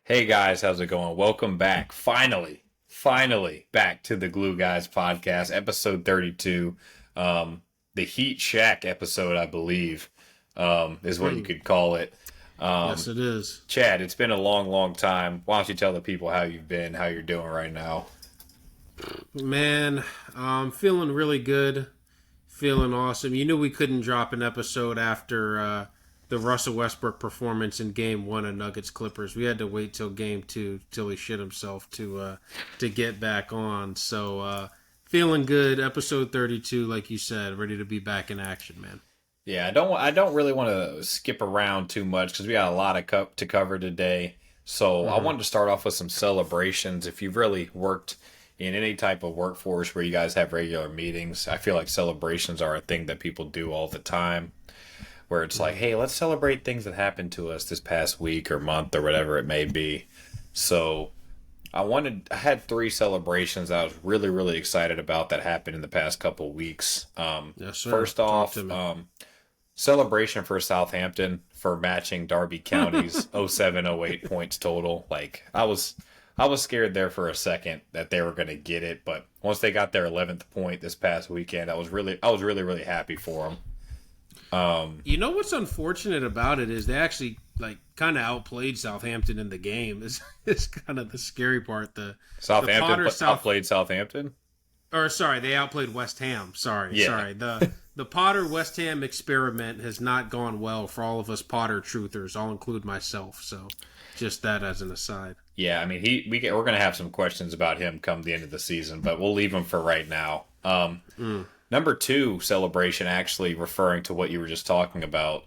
Hey guys, how's it going? Welcome back. Finally back to the Glue Guys podcast, episode 32. The Heat Shack episode, I believe, is what you Hmm. could call it. Yes, it is. Chad, it's been a long time. Why don't you tell the people how you've been, how you're doing right now? Man, I'm feeling really good. Feeling awesome. You knew we couldn't drop an episode after the Russell Westbrook performance in Game 1 of Nuggets Clippers. We had to wait till Game 2 till he shit himself to get back on. So feeling good. Episode 32, like you said, ready to be back in action, man. Yeah, I don't really want to skip around too much because we got a lot of to cover today. So I Mm-hmm. wanted to start off with some celebrations. If you've really worked in any type of workforce where you guys have regular meetings, I feel like celebrations are a thing that people do all the time. Where it's like, hey, let's celebrate things that happened to us this past week or month or whatever it may be. So I had three celebrations that I was really excited about that happened in the past couple weeks. Yes, sir. First Talk off, to me. celebration for Southampton for matching Derby County's 0708 points total. Like I was scared there for a second that they were going to get it, but once they got their 11th point this past weekend, I was really happy for them. You know what's unfortunate about it is they actually like kind of outplayed Southampton in the game. Is kind of the scary part. The Southampton Potter South outplayed Southampton. or sorry, they outplayed West Ham. Sorry, Yeah. sorry. The Potter West Ham experiment has not gone well for all of us Potter truthers. I'll include myself. So just that as an aside. Yeah, I mean we're going to have some questions about him come the end of the season, but we'll leave him for right now. Number two celebration, actually referring to what you were just talking about.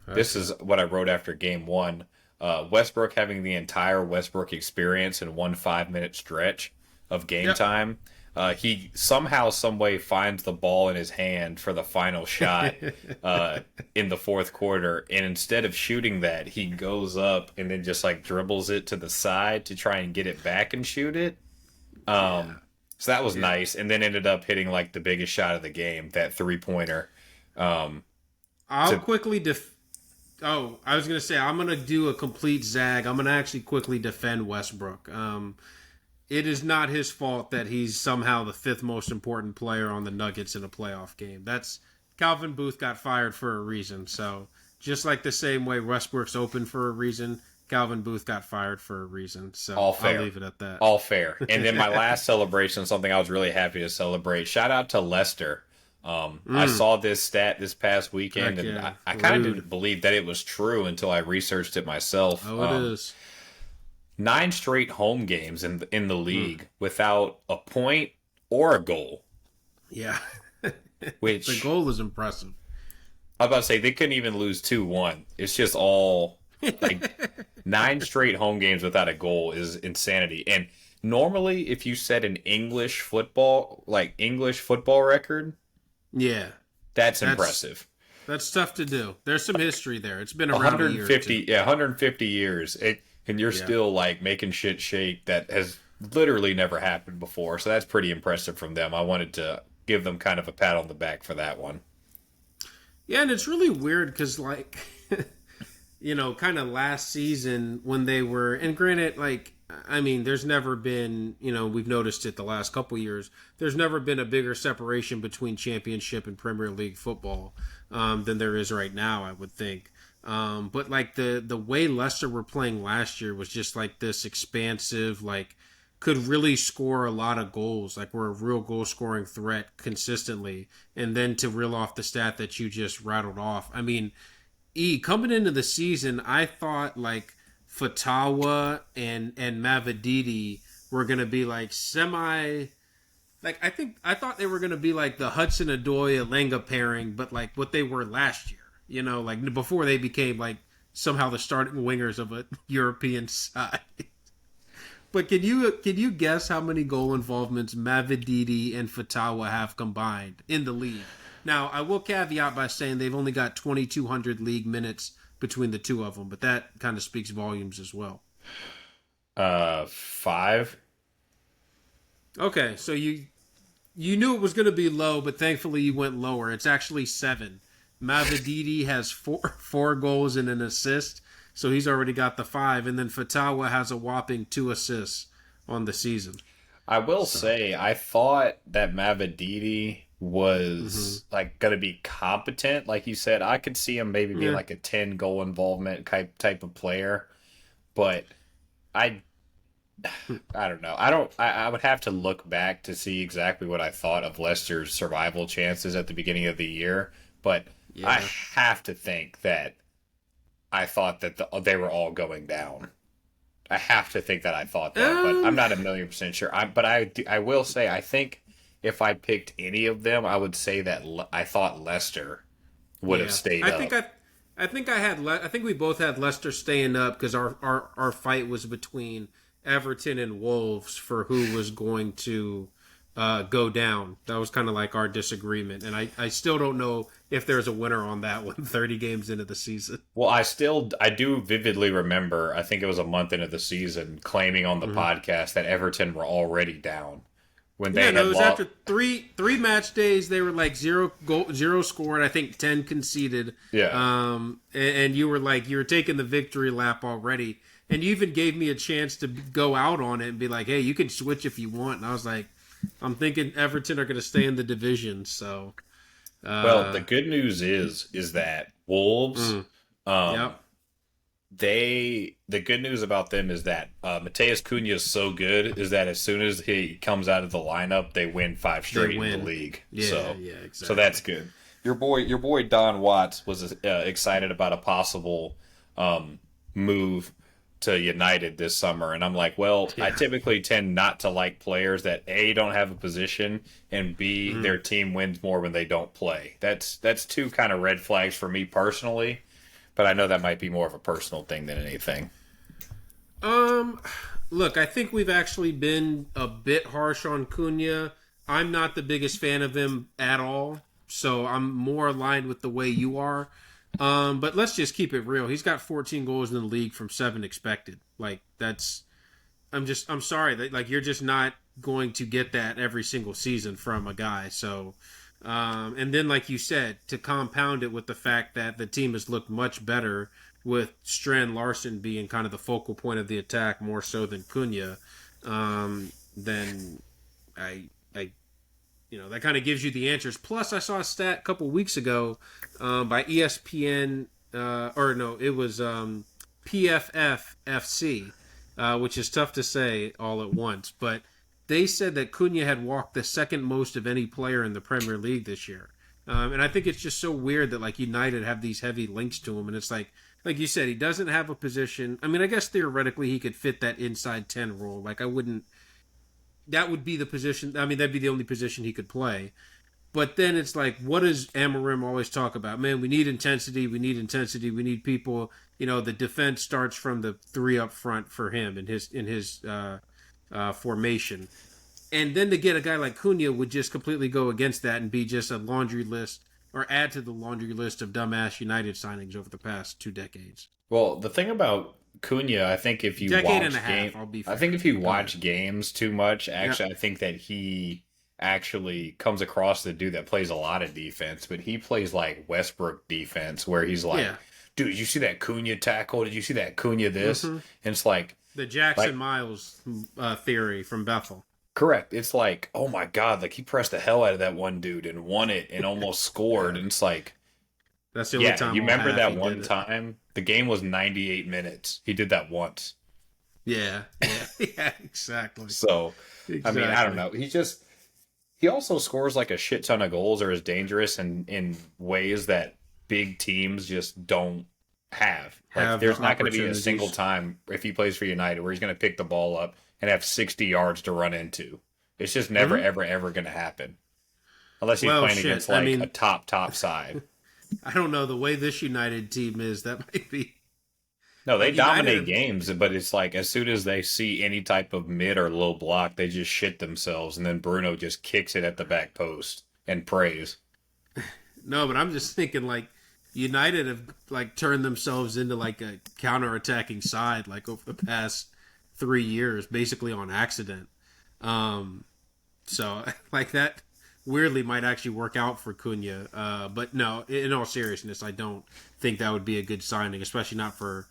This is what I wrote after game one. Westbrook having the entire Westbrook experience in one 5 minute stretch of game Yep. time. He somehow, some way finds the ball in his hand for the final shot in the fourth quarter, and instead of shooting that, he goes up and then just like dribbles it to the side to try and get it back and shoot it. So that was nice, and then ended up hitting like the biggest shot of the game, that 3 pointer. I'll To quickly Oh, I was gonna say I'm gonna do a complete zag. I'm gonna actually quickly defend Westbrook. It is not his fault that he's somehow the fifth most important player on the Nuggets in a playoff game. That's Calvin Booth got fired for a reason. So just like the same way Westbrook's open for a reason, Calvin Booth got fired for a reason. So all I'll fair. leave it at that. All fair. And then my last celebration, something I was really happy to celebrate. Shout out to Lester. I saw this stat this past weekend, Heck and yeah. I kind of Rude. didn't believe that it was true until I researched it myself. Oh, it is. 9 straight home games in the league without a point or a goal, Yeah. which The goal is impressive. I was about to say they couldn't even lose 2-1. It's just all like 9 straight home games without a goal is insanity. And normally, if you set an English football record, Yeah. that's That's impressive. That's tough to do. There's some history there. It's been around a year or 150, two. yeah, 150 years, and you're Yeah. still like making shit shake that has literally never happened before. So that's pretty impressive from them. I wanted to give them kind of a pat on the back for that one. Yeah, and it's really weird because, like, kind of last season when they were, and granted, like, I mean, there's never been, we've noticed it the last couple years, there's never been a bigger separation between championship and Premier League football than there is right now, I would think. But like the way Leicester were playing last year was just like this expansive, like could really score a lot of goals, like we're a real goal scoring threat consistently. And then to reel off the stat that you just rattled off, I mean, coming into the season, I thought like Fatawa and Mavididi were gonna be like semi. Like I thought they were gonna be like the Hudson Odoi Alenga pairing, but like what they were last year. Like before they became like somehow the starting wingers of a European side. But can you guess how many goal involvements Mavididi and Fatawa have combined in the league? Now, I will caveat by saying they've only got 2,200 league minutes between the two of them, but that kind of speaks volumes as well. 5. Okay, so you knew it was going to be low, but thankfully you went lower. It's actually 7. Mavididi has four goals and an assist. So he's already got the 5. And then Fatawa has a whopping 2 assists on the season. I will So, say, I thought that Mavididi hmm was like going to be competent. Like you said, I could see him maybe being yeah. like a 10 goal involvement type of player, but I I don't know. I would have to look back to see exactly what I thought of Leicester's survival chances at the beginning of the year, but I Yeah. have to think that I thought that they were all going down. I have to think that I thought that, but I'm Um, not a million percent sure. I will say I think if I picked any of them, I would say that I thought Leicester would have yeah. stayed I think up. I think we both had Leicester staying up because our fight was between Everton and Wolves for who was going to go down. That was kind of like our disagreement, and I still don't know if there's a winner on that one. 30 games into the season. Well, I do vividly remember. I think it was a month into the season, claiming on the Mhm. podcast that Everton were already down when Yeah, they no, had it was lost. after three match days. They were like 0 goal, 0 scored. I think 10 conceded. Yeah. And you were like you were taking the victory lap already, and you even gave me a chance to go out on it and be like, hey, you can switch if you want. And I was like, I'm thinking Everton are going to stay in the division. So, Well, the uh, good news is that Wolves, mm, um, yep, the good news about them is that Mateus Cunha is so good is that as soon as he comes out of the lineup, they win five they straight in the win. league. Yeah, yeah, So that's exactly. good. Your boy Don Watts was excited about a possible move to United this summer, and I'm like, well, I Yeah. typically tend not to like players that A don't have a position and B Mhm. their team wins more when they don't play. That's two kind of red flags for me personally, but I know that might be more of a personal thing than anything. Um, Look, I think we've actually been a bit harsh on Cunha. I'm not the biggest fan of him at all, so I'm more aligned with the way you are. But let's just keep it real. He's got 14 goals in the league from 7 expected. Like that's I'm sorry that like you're just not going to get that every single season from a guy. So and then like you said, to compound it with the fact that the team has looked much better with Strand Larson being kind of the focal point of the attack more so than Cunha, then I that kind of gives you the answers. Plus, I saw a stat a couple weeks ago by ESPN, or no, it was PFF which is tough to say all at once, but they said that Cunha had walked the second most of any player in the Premier League this year. And I think it's just so weird that like United have these heavy links to him, and it's like you said, he doesn't have a position. I mean, I guess theoretically he could fit that inside 10 role. Like I wouldn't. That would be the position. I mean, that'd be the only position he could play. But then it's like, what does Amarim always talk about? Man, we need intensity. We need intensity. We need people. The defense starts from the 3 up front for him in his formation. And then to get a guy like Cunha would just completely go against that and be just a laundry list or add to the laundry list of dumbass United signings over the past 2 decades. Well, the thing about Cunha, I think if you Decade and a watch half, I'll be I think fair. if you Go ahead. watch games too much, Yeah. actually, I think that he actually comes across the dude that plays a lot of defense, but he plays like Westbrook defense, where he's like, Yeah. "Dude, did you see that Cunha tackle? Did you see that Cunha this?" hmm And it's like, The Jackson like Miles theory from Bethel. correct. It's like, oh my god, like he pressed the hell out of that one dude and won it and almost scored. Yeah. And it's like, That's the only yeah, time you all remember half that he one did it. time? The game was 98 minutes. He did that once. Yeah, yeah, yeah, exactly, So, I mean, I don't exactly. know. He also scores like a shit ton of goals or is dangerous in ways that big teams just don't have. Like Have the there's not going to be a single opportunities. time if he plays for United where he's going to pick the ball up and have 60 yards to run into. It's just never hmm ever ever going to happen unless he's Well, playing shit. against I like a mean, top side. I don't know the way this United team is. That might be No, they like dominate United. games, but it's like as soon as they see any type of mid or low block, they just shit themselves, and then Bruno just kicks it at the back post and prays. No, but I'm just thinking like United have like turned themselves into like a counter-attacking side like over the past 3 years, basically on accident. Um, so like that weirdly might actually work out for Cunha. But no, in all seriousness, I don't think that would be a good signing, especially not for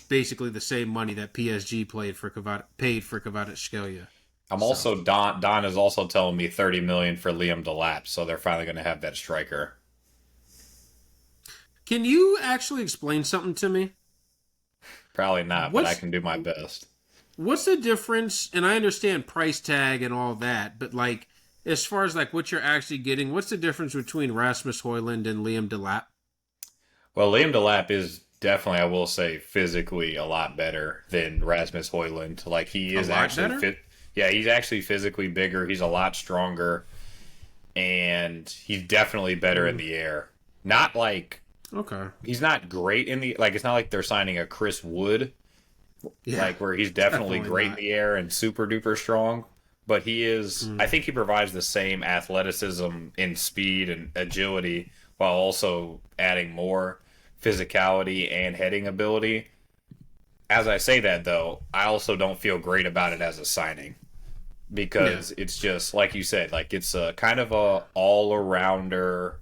basically the same money that PSG paid for Kvaratskhelia. I'm So also Don is also telling me 30 million for Liam Delap, so they're finally going to have that striker. can you actually explain something to me? Probably not, but I What's can do my best. what's the difference? And I understand price tag and all that, but like as far as like what you're actually getting, what's the difference between Rasmus Hoyland and Liam Delap? Well, Liam Delap is definitely, I will say, physically a lot better than Rasmus Hoyland. Like he A is lot actually better? fit. Yeah, he's actually physically bigger. He's a lot stronger, and he's definitely better in the air. Not like Okay. he's not great in the like. It's not like they're signing a Chris Wood, Yeah. like where he's definitely Definitely great in not. the air and super duper strong. But he is. I Mm. think he provides the same athleticism and speed and agility while also adding more physicality and heading ability. As I say that though, I also don't feel great about it as a signing Yeah. because it's just like you said, like it's a kind of a all arounder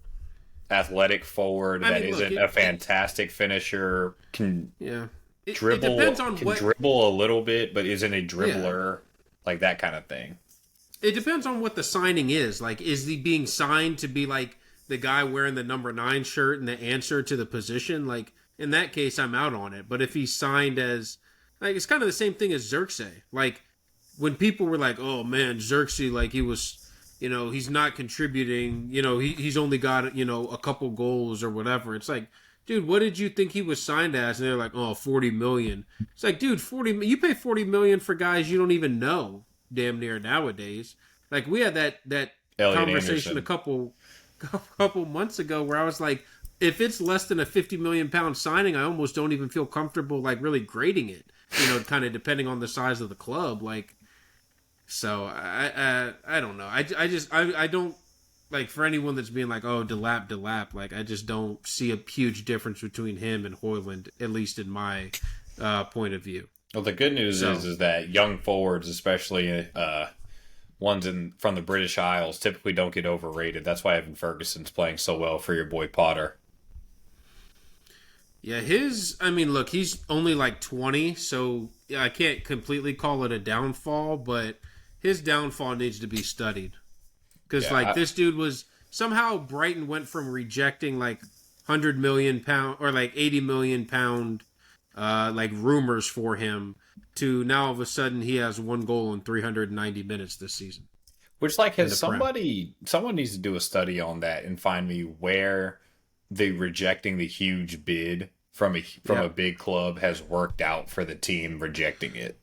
athletic forward I that mean, look, isn't a fantastic finisher, can yeah. It dribble depends on can what dribble a little bit, but isn't a dribbler, like that kind of thing. it depends on what the signing is. Like, is he being signed to be like the guy wearing the number 9 shirt and the answer to the position? Like, in that case, I'm out on it. But if he's signed as like, it's kind of the same thing as Xerxes. Like, when people were like, "Oh man, Xerxes, like he was, he's not contributing. He's only got a couple goals or whatever." It's like, dude, what did you think he was signed as? And they're like, "Oh, 40 million." It's like, dude, 40. You pay 40 million for guys you don't even know, damn near nowadays. Like we had that Elliot conversation Anderson. a couple months ago where I was like, if it's less than a 50 million pound signing, I almost don't even feel comfortable like really grading it. Kind of depending on the size of the club, like. So I don't know. I don't like for anyone that's being like, oh, Delap, like I just don't see a huge difference between him and Hoyland, at least in my point of view. Well, the good news So is that young forwards, especially ones from the British Isles, typically don't get overrated. That's why Evan Ferguson's playing so well for your boy Potter. yeah, I mean, look, he's only like 20, so yeah, I can't completely call it a downfall, but his downfall needs to be studied. Because Yeah, like this dude was somehow Brighton went from rejecting like 100 million pound or like 80 million pound like rumors for him to now all of a sudden he has 1 goal in 390 minutes this season which like in has the Prem. someone needs to do a study on that and find me where the rejecting the huge bid from Yeah. a big club has worked out for the team rejecting it.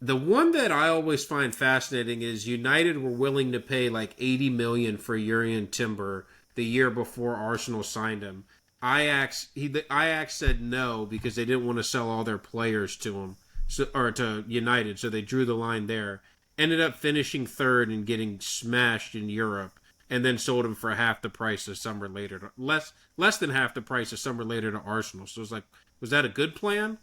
The one that I always find fascinating is United were willing to pay like 80 million for Urian Timber the year before Arsenal signed him. The Ajax said no because they didn't want to sell all their players to him, or to United, so they drew the line there. Ended up finishing third and getting smashed in Europe, and then sold him for half the price a summer later, less than half the price a summer later to Arsenal. So it's like, was that a good plan?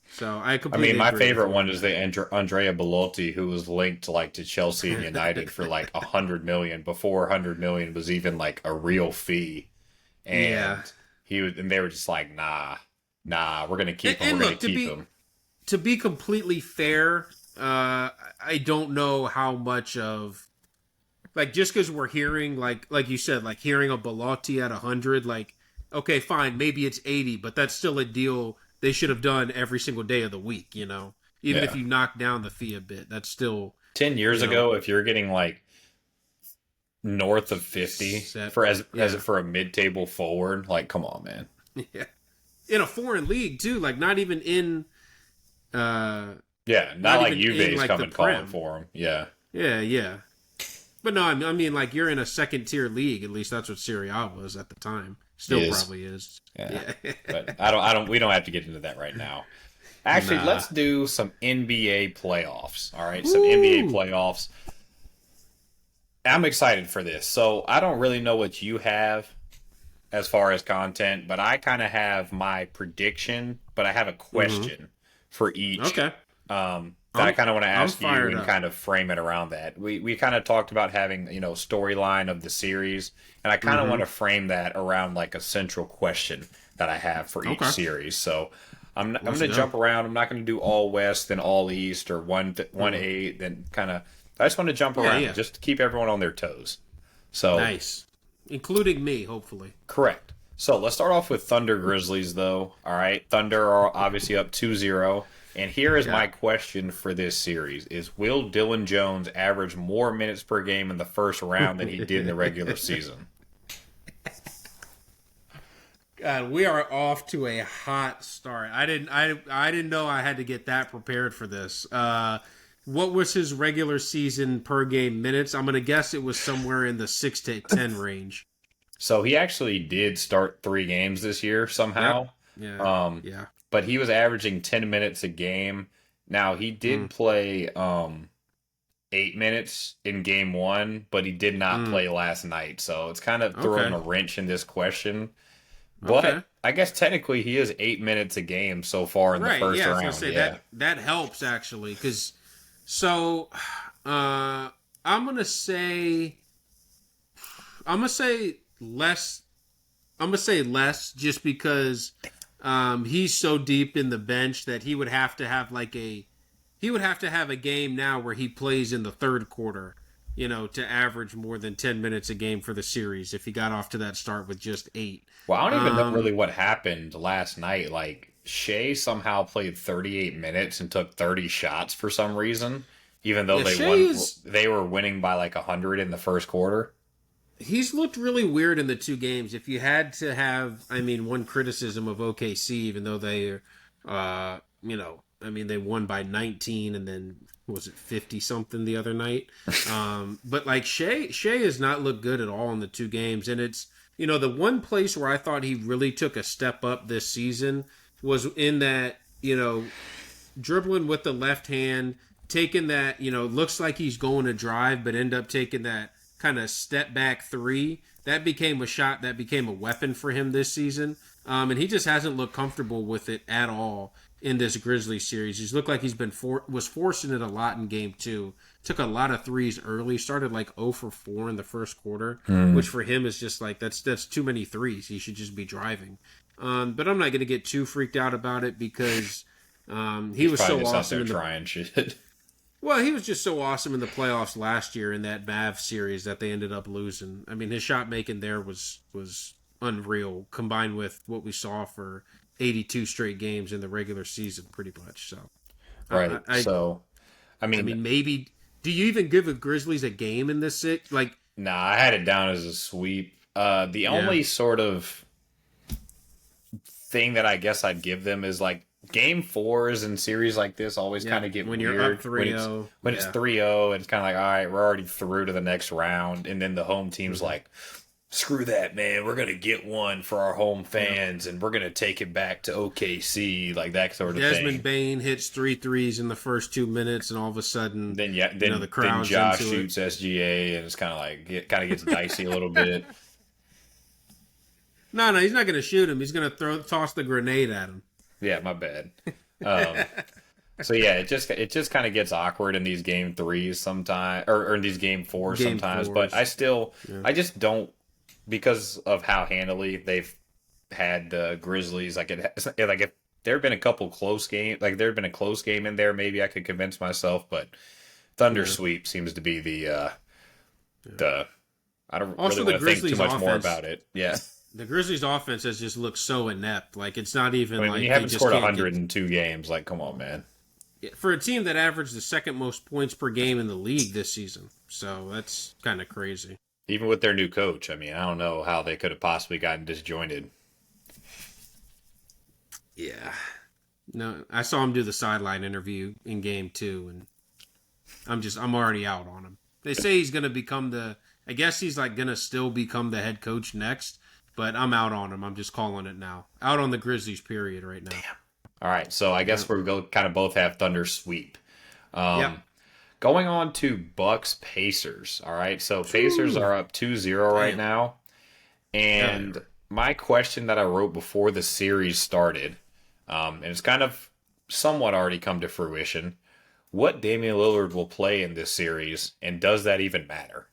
So I I completely mean, my agree with favorite you one on is that. the Andrea Belotti, who was linked to Chelsea and United for like 100 million before 100 million was even like a real fee, Yeah. and and they were just like, nah, we're gonna keep him, And we're gonna look, keep him. to be completely fair, I don't know how much of like just because we're hearing like you said, like hearing a Belotti at 100, like okay, fine, maybe it's 80, but that's still a deal they should have done every single day of the week. Even if Yeah, you knock down the fee a bit, that's still 10 years you know ago, if you're getting like north of 50 set. for as Yeah, for a mid-table forward, like come on, man. yeah. In a foreign league too, like not even in Yeah, not not like even in Juve's like the coming calling Prem. for him. Yeah, Yeah. But no, I mean, like you're in a second tier league. At least that's what Serie A was at the time. Still is. probably is. Yeah, Yeah. but I don't. We don't have to get into that right now. Actually, Nah. let's do some NBA playoffs. All right, some NBA Woo! playoffs. I'm excited for this. So I don't really know what you have as far as content, but I kind of have my prediction, but I have a Mm-hmm. question for each. Okay. That I I'm kind of want to I'm ask you fired and up. kind of frame it around that. We kind of talked about having, storyline of the series, and I kind of Mm-hmm. want to frame that around like a central question that I have for each Okay. series. So, I'm Let's going to go. jump around. I'm not going to do all West then all East or one Mhm. eight. Then kind of. I just want to jump Yeah, around yeah. just to keep everyone on their toes. So Nice. Including me, hopefully. correct. So let's start off with Thunder Grizzlies, though. All right, Thunder are obviously up 2-0. And here is Yeah. my question for this series: Is will Dylan Jones average more minutes per game in the first round than he did in the regular season? God, we are off to a hot start. I didn't know I had to get that prepared for this. What was his regular season per game minutes? I'm gonna guess it was somewhere in the 6 to 10 range. So he actually did start 3 games this year Yep. somehow. Yeah. Um, Yeah. but he was averaging 10 minutes a game. Now he Mm. did play 8 minutes in game one, but he did not Mm. play last night. So it's kind of throwing Okay. a wrench in this question. Okay. But I guess technically he is 8 minutes a game so far in the Right. first Yeah. I was gonna round. say Yeah. that helps actually because so I'm gonna say less. I'm gonna say less just because he's so deep in the bench that he would have to have a game now where he plays in the third quarter, to average more than 10 minutes a game for the series if he got off to that start with just eight. Well, I don't even know really Um, what happened last night. Like Shea somehow played 38 minutes and took 30 shots for some reason, even though yeah, Shea is they were winning by like 100 in the first quarter. he's looked really weird in the two games. If you had to have, I mean, one criticism of OKC, even though they, they won by 19 and then was it 50 something the other night. But like Shea has not looked good at all in the two games, and it's the one place where I thought he really took a step up this season was in that dribbling with the left hand, taking that, looks like he's going to drive, but end up taking that kind of step back three. That became a shot that became a weapon for him this season. And he just hasn't looked comfortable with it at all in this Grizzlies series. He's looked like he's was forcing it a lot in game two. Took a lot of threes early. Started like 0 for 4 in the first quarter, which for him is just like that's too many threes. He should just be driving. But I'm not going to get too freaked out about it because he He's was probably so just out awesome there in the trying shit. well, he was just so awesome in the playoffs last year in that Mavs series that they ended up losing. I mean, his shot making there was unreal, combined with what we saw for 82 straight games in the regular season, pretty much. So, Right. I So, I I mean, mean, maybe. Do you even give the Grizzlies a game in this six? Like, nah, I had it down as a sweep. The yeah, only sort of thing that I guess I'd give them is like game fours in series like this always yeah. kind of get When you're up weird 3-0, when it's yeah, 3-0 and it's kind of like, all right, we're already through to the next round, and then the home team's hmm like, screw that, man, we're gonna get one for our home yeah. fans and we're gonna take it back to OKC, like that sort of Desmond thing. Bain hits three threes in the first 2 minutes, and all of a sudden, Then yeah, the then crowd's Josh into it. shoots SGA and it's kind of like it kind of gets dicey a little bit. No, no, he's not going to shoot him. He's going to toss the grenade at him. Yeah, my bad. Um, so yeah, it just kind of gets awkward in these game threes sometimes, or in these game fours Game sometimes. But fours. Yeah. I just don't, because of how handily they've had the Grizzlies. Like if there had been a couple close games, like there had been a close game in there, maybe I could convince myself. But Thunder Yeah. sweep seems to be the I don't really Also, the want to think too Grizzlies' much more offense. about it. Yeah, The Grizzlies' offense has just looked so inept. Like it's not even I mean, when like you they haven't just scored can't 100 in 2 games, like come on, man. for a team that averaged the second most points per game in the league this season. So that's kind of crazy. Even with their new coach, I mean, I don't know how they could have possibly gotten disjointed. Yeah. No, I saw him do the sideline interview in game two, and I'm already out on him. They say he's going to become I guess he's like going to still become the head coach next, but I'm out on him. I'm just calling it now. Out on the Grizzlies, period, right now. All right, so I Yeah. guess we're go kind of both have Thunder sweep. Yep. Going on to Bucks Pacers. All right, so Pacers Ooh. are up 2-0 right Damn. now. And Yeah. my question that I wrote before the series started, and it's kind of somewhat already come to fruition. What Damian Lillard will play in this series, and does that even matter?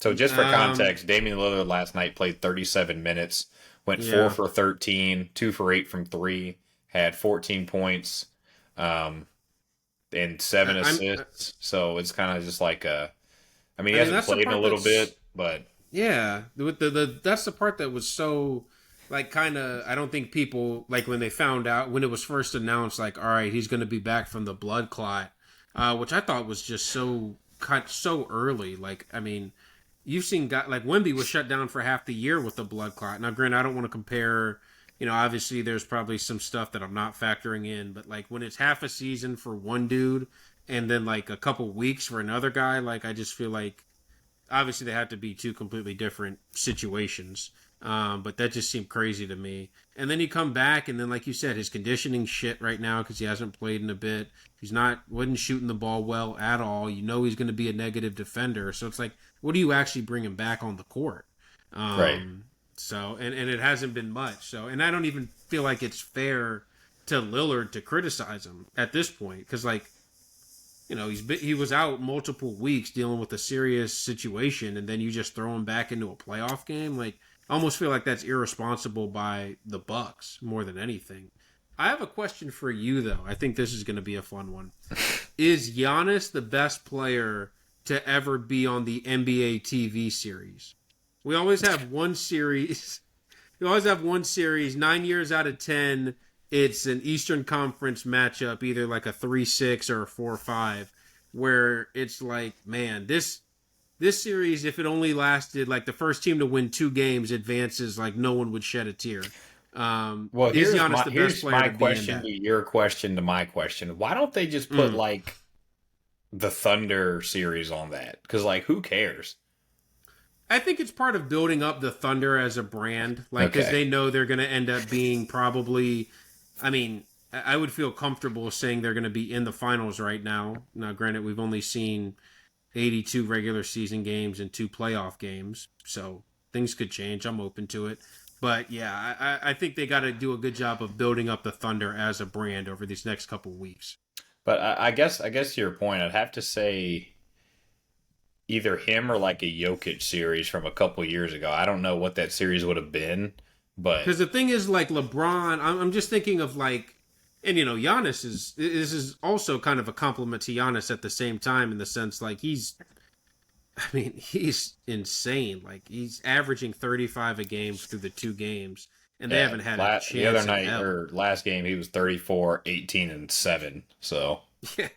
So just for Um, context, Damian Lillard last night played 37 minutes, went 4 yeah. for 13, 2 for 8 from 3, had 14 points, um, and 7 I'm. assists. So it's kind of just like I mean, he I mean, hasn't that's the played in a part little that's bit, but yeah. With the that's the part that was so like kind of. I don't think people like when they found out when it was first announced. Like, all right, he's going to be back from the blood clot, which I thought was just so cut so early. Like, I mean, you've seen guys like Wemby was shut down for half the year with the blood clot. Now, granted, I don't want to compare. You know, obviously, there's probably some stuff that I'm not factoring in, but like when it's half a season for one dude and then like a couple weeks for another guy, like I just feel like obviously they have to be two completely different situations. But that just seemed crazy to me. And then you come back, and then like you said, his conditioning shit right now because he hasn't played in a bit. He's not wasn't shooting the ball well at all. You know he's going to be a negative defender. So it's like, what do you actually bring him back on the court? right. Um, so and it hasn't been much. So and I don't even feel like it's fair to Lillard to criticize him at this point because like he was out multiple weeks dealing with a serious situation, and then you just throw him back into a playoff game. Like, I almost feel like that's irresponsible by the Bucks more than anything. I have a question for you though. I think this is going to be a fun one. Is Giannis the best player to ever be on the NBA TV series? We always have one series. We always have one series. 9 years out of 10, it's an Eastern Conference matchup, either like a 3-6 or a 4-5, where it's like, man, this series, if it only lasted like the first team to win 2 games advances, like no one would shed a tear. Well, Is Giannis the best here's player my to be in question that? to your question to my question. Why don't they just put Mm. like the Thunder series on that? Because like, who cares? I think it's part of building up the Thunder as a brand, like because Okay. they know they're going to end up being probably. I mean, I would feel comfortable saying they're going to be in the finals right now. Now, granted, we've only seen 82 regular season games and 2 playoff games, so things could change. I'm open to it, but yeah, I think they got to do a good job of building up the Thunder as a brand over these next couple weeks. But I guess to your point, I'd have to say either him or like a Jokic series from a couple years ago. I don't know what that series would have been, but Because the thing is, like LeBron, I'm just thinking of like, and Giannis is this is also kind of a compliment to Giannis at the same time in the sense like I mean, he's insane. Like he's averaging 35 a game through the 2 games, and they yeah, haven't had a the other chance in night hell. or last game he was 34, 18 and 7. So Yeah,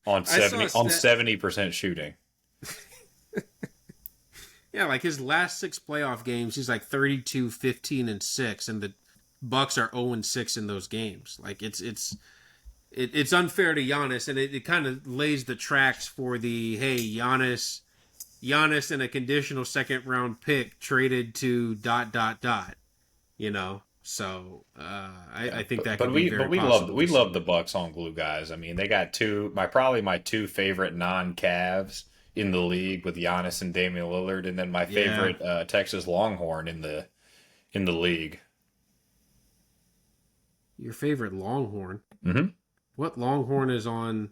on I saw 70 a on stat. 70% shooting. Yeah, like his last 6 playoff games, he's like 32, 15 and 6, and the Bucks are 0 and 6 in those games. Like it's unfair to Giannis, and it kind of lays the tracks for the hey Giannis and a conditional second round pick traded to dot dot dot. So Yeah, I think that but could be we very love possible to the see. Bucks on glue guys. I mean, they got probably my two favorite non-Cavs in the league with Giannis and Damian Lillard, and then my Yeah, favorite Texas Longhorn in the league. your favorite Longhorn. Hmm. What Longhorn is on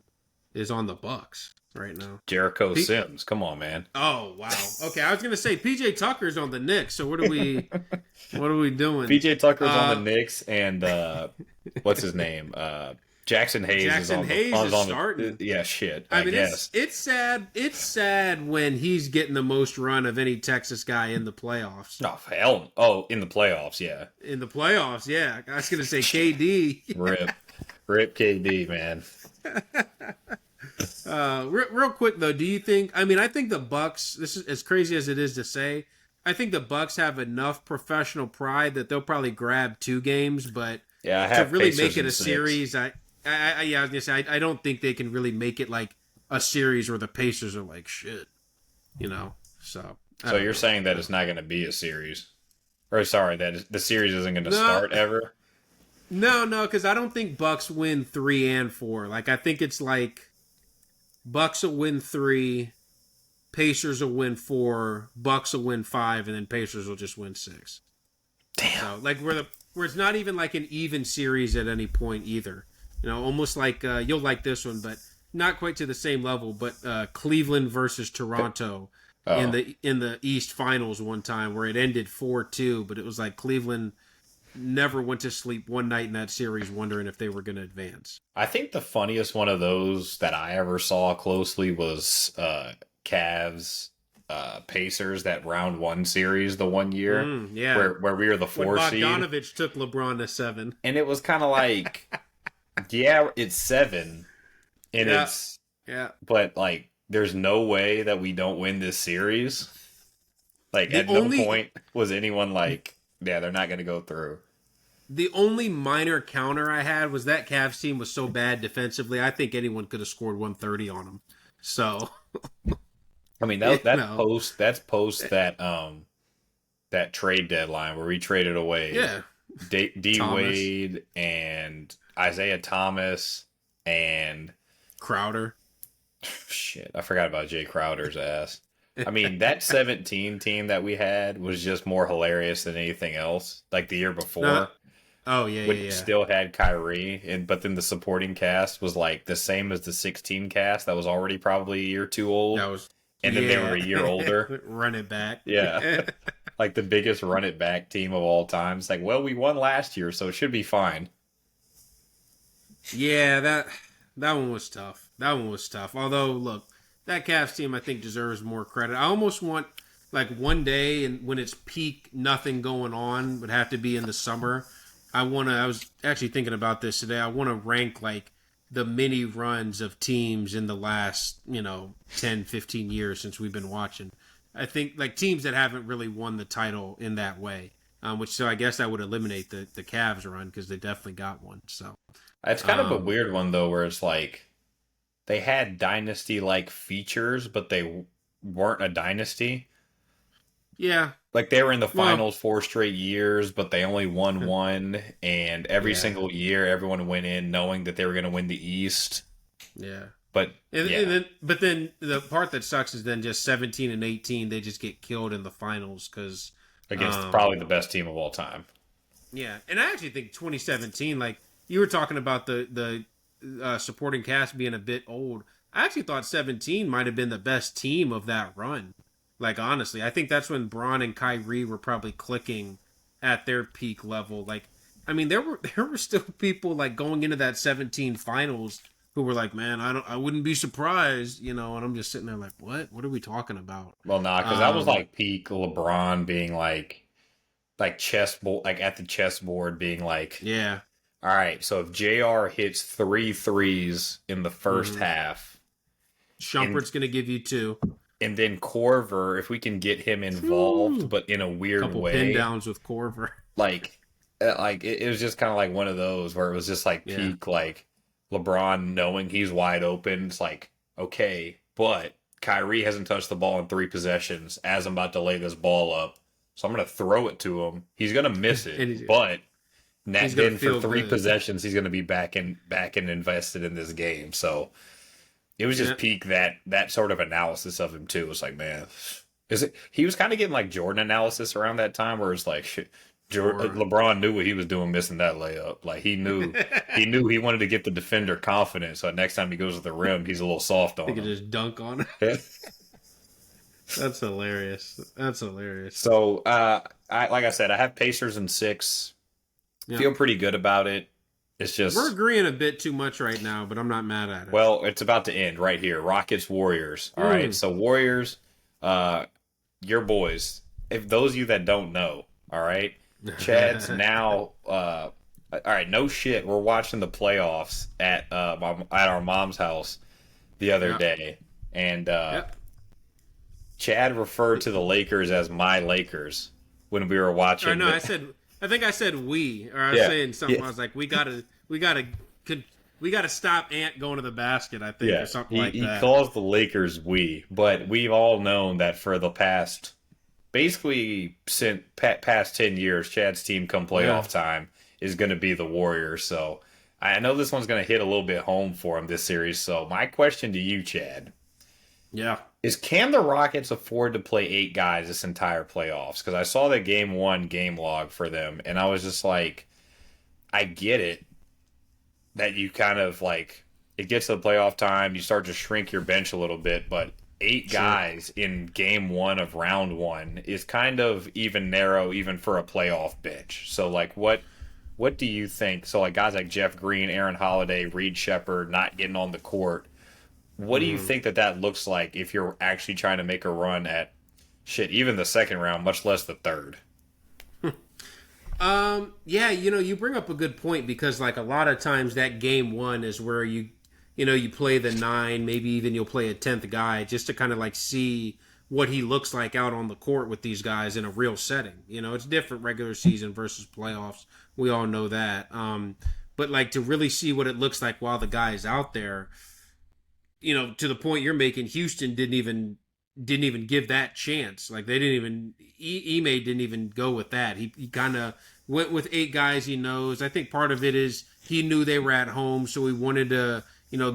the Bucks right now? Jericho P- Sims, come on, man. oh wow. Okay, I was gonna say PJ Tucker's on the Knicks. So what are we doing? PJ Tucker's on the Uh, Knicks, and what's his name? Jackson Hayes is Jackson on Hayes is the starting. yeah shit. I I mean, guess. it's sad. It's sad when he's getting the most run of any Texas guy in the playoffs. Oh hell! Oh, in the playoffs, yeah. In the playoffs, yeah. I was gonna say KD. Rip, rip KD, man. Real quick though, do you think? I mean, I think the Bucks. This is as crazy as it is to say. I think the Bucks have enough professional pride that they'll probably grab 2 games, but Yeah, I to have really Pacers make it in a 6. series, yeah, I was gonna say I don't think they can really make it like a series where the Pacers are like shit. So I So don't you're know. saying that it's not going to be a series, or sorry, the series isn't going to No, start ever? no, because I don't think Bucks win 3 and 4. Like I think it's like Bucks will win 3, Pacers will win 4, Bucks will win 5, and then Pacers will just win 6. Damn. So like where it's not even like an even series at any point either. Almost like you'll like this one, but not quite to the same level. But Cleveland versus Toronto in Oh, the East Finals one time where it ended 4-2, but it was like Cleveland never went to sleep one night in that series wondering if they were going to advance. I think the funniest one of those that I ever saw closely was Cavs Pacers, that round one series the one year Yeah. where we were the When 4 seed. Bogdanovich took LeBron to 7. And it was kind of like, yeah, it's 7 and Yeah. it's Yeah. but like there's no way that we don't win this series. Like The at only- no point was anyone like, yeah, they're not going to go through. The only minor counter I had was that Cavs team was so bad defensively. I think anyone could have scored 130 on them. So, I mean, that's No. post that trade deadline where we traded away yeah. D Thomas. Wade and Isaiah Thomas and Crowder. shit, I forgot about Jay Crowder's ass. I mean, that 17 team that we had was just more hilarious than anything else. Like the year before, No, Oh, yeah, which yeah. still had Kyrie, but then the supporting cast was like the same as the 16 cast that was already probably a year too old. That was. And then they were a year older. Run it back. Yeah. Like the biggest run it back team of all time. It's like, well, we won last year, so it should be fine. Yeah, that one was tough. That one was tough. Although, look, that Cavs team I think deserves more credit. I almost want like one day and when it's peak, nothing going on would have to be in the summer. I was actually thinking about this today. I want to rank like the mini runs of teams in the last, 10, 15 years since we've been watching. I think like teams that haven't really won the title in that way. So I guess that would eliminate the Cavs run because they definitely got one. So It's kind of a weird one, though, where it's like they had dynasty-like features, but they weren't a dynasty. yeah, Like they were in the Well- finals 4 straight years, but they only won one. And every Yeah. single year, everyone went in knowing that they were going to win the East. yeah. But yeah, But then the part that sucks is then just 17 and 18 they just get killed in the finals because against probably the best team of all time. yeah. And I actually think 2017, like you were talking about the supporting cast being a bit old. I actually thought 17 might have been the best team of that run. Like honestly, I think that's when Braun and Kyrie were probably clicking at their peak level. Like, I mean, there were still people like going into that 17 finals who were like, man, I wouldn't be surprised, and I'm just sitting there like, what are we talking about? Well, nah, because that was like peak LeBron being like chessboard, like at the chessboard being like, Yeah, all right, so if JR hits 3 threes in the 1st half, Shumpert's gonna give you 2. and then Corver, if we can get him involved, but in a weird Couple way, pin downs with Corver. like it was just kind of like one of those where it was just like peak like LeBron knowing he's wide open. It's like, okay, but Kyrie hasn't touched the ball in 3 possessions as I'm about to lay this ball up, so I'm gonna throw it to him. He's gonna miss it, but he's gonna then for feel 3 good. possessions, he's gonna be back and invested in this game. So it was just peak that sort of analysis of him too. It was like, man, he was kind of getting like Jordan analysis around that time where it's like shit, LeBron knew what he was doing missing that layup. Like he knew he wanted to get the defender confident, so next time he goes to the rim, he's a little soft on He could him. just dunk on it. That's hilarious. So like I said, I have Pacers in 6. Yeah. Feel pretty good about it. It's just We're agreeing a bit too much right now, but I'm not mad at it. well, it's about to end right here. Rockets Warriors. All right. So Warriors, your boys. If those of you that don't know, all right, Chad's now. All right, no shit. We're watching the playoffs at our mom's house the other day, and Chad referred to the Lakers as my Lakers when we were watching. Or no, I think I said we, or I was saying something. Yeah. I was like, we gotta stop Ant going to the basket. I think, or something like he that. calls the Lakers we, but we've all known that for the past, basically since past 10 years, Chad's team come playoff time is going to be the Warriors. So I know this one's going to hit a little bit home for him this series. So my question to you, Chad, is can the Rockets afford to play 8 guys this entire playoffs? Because I saw the game 1 game log for them, and I was just like, I get it that you kind of like, it gets to the playoff time, you start to shrink your bench a little bit, but eight Sure. guys in game one of round one is kind of even narrow, even for a playoff bench. So, like, what do you think? So, like, guys like Jeff Green, Aaron Holiday, Reed Shepard not getting on the court. What do you Mhm. think that looks like if you're actually trying to make a run at shit, even the second round, much less the third? Yeah, you bring up a good point because like a lot of times that game one is where you play the nine, maybe even you'll play a 10th guy just to kind of like see what he looks like out on the court with these guys in a real setting. It's different regular season versus playoffs. We all know that. But like to really see what it looks like while the guy is out there, to the point you're making, Houston didn't even give that chance. Like they didn't even Ime didn't even go with that. He kind of went with eight guys he knows. I think part of it is he knew they were at home, so he wanted to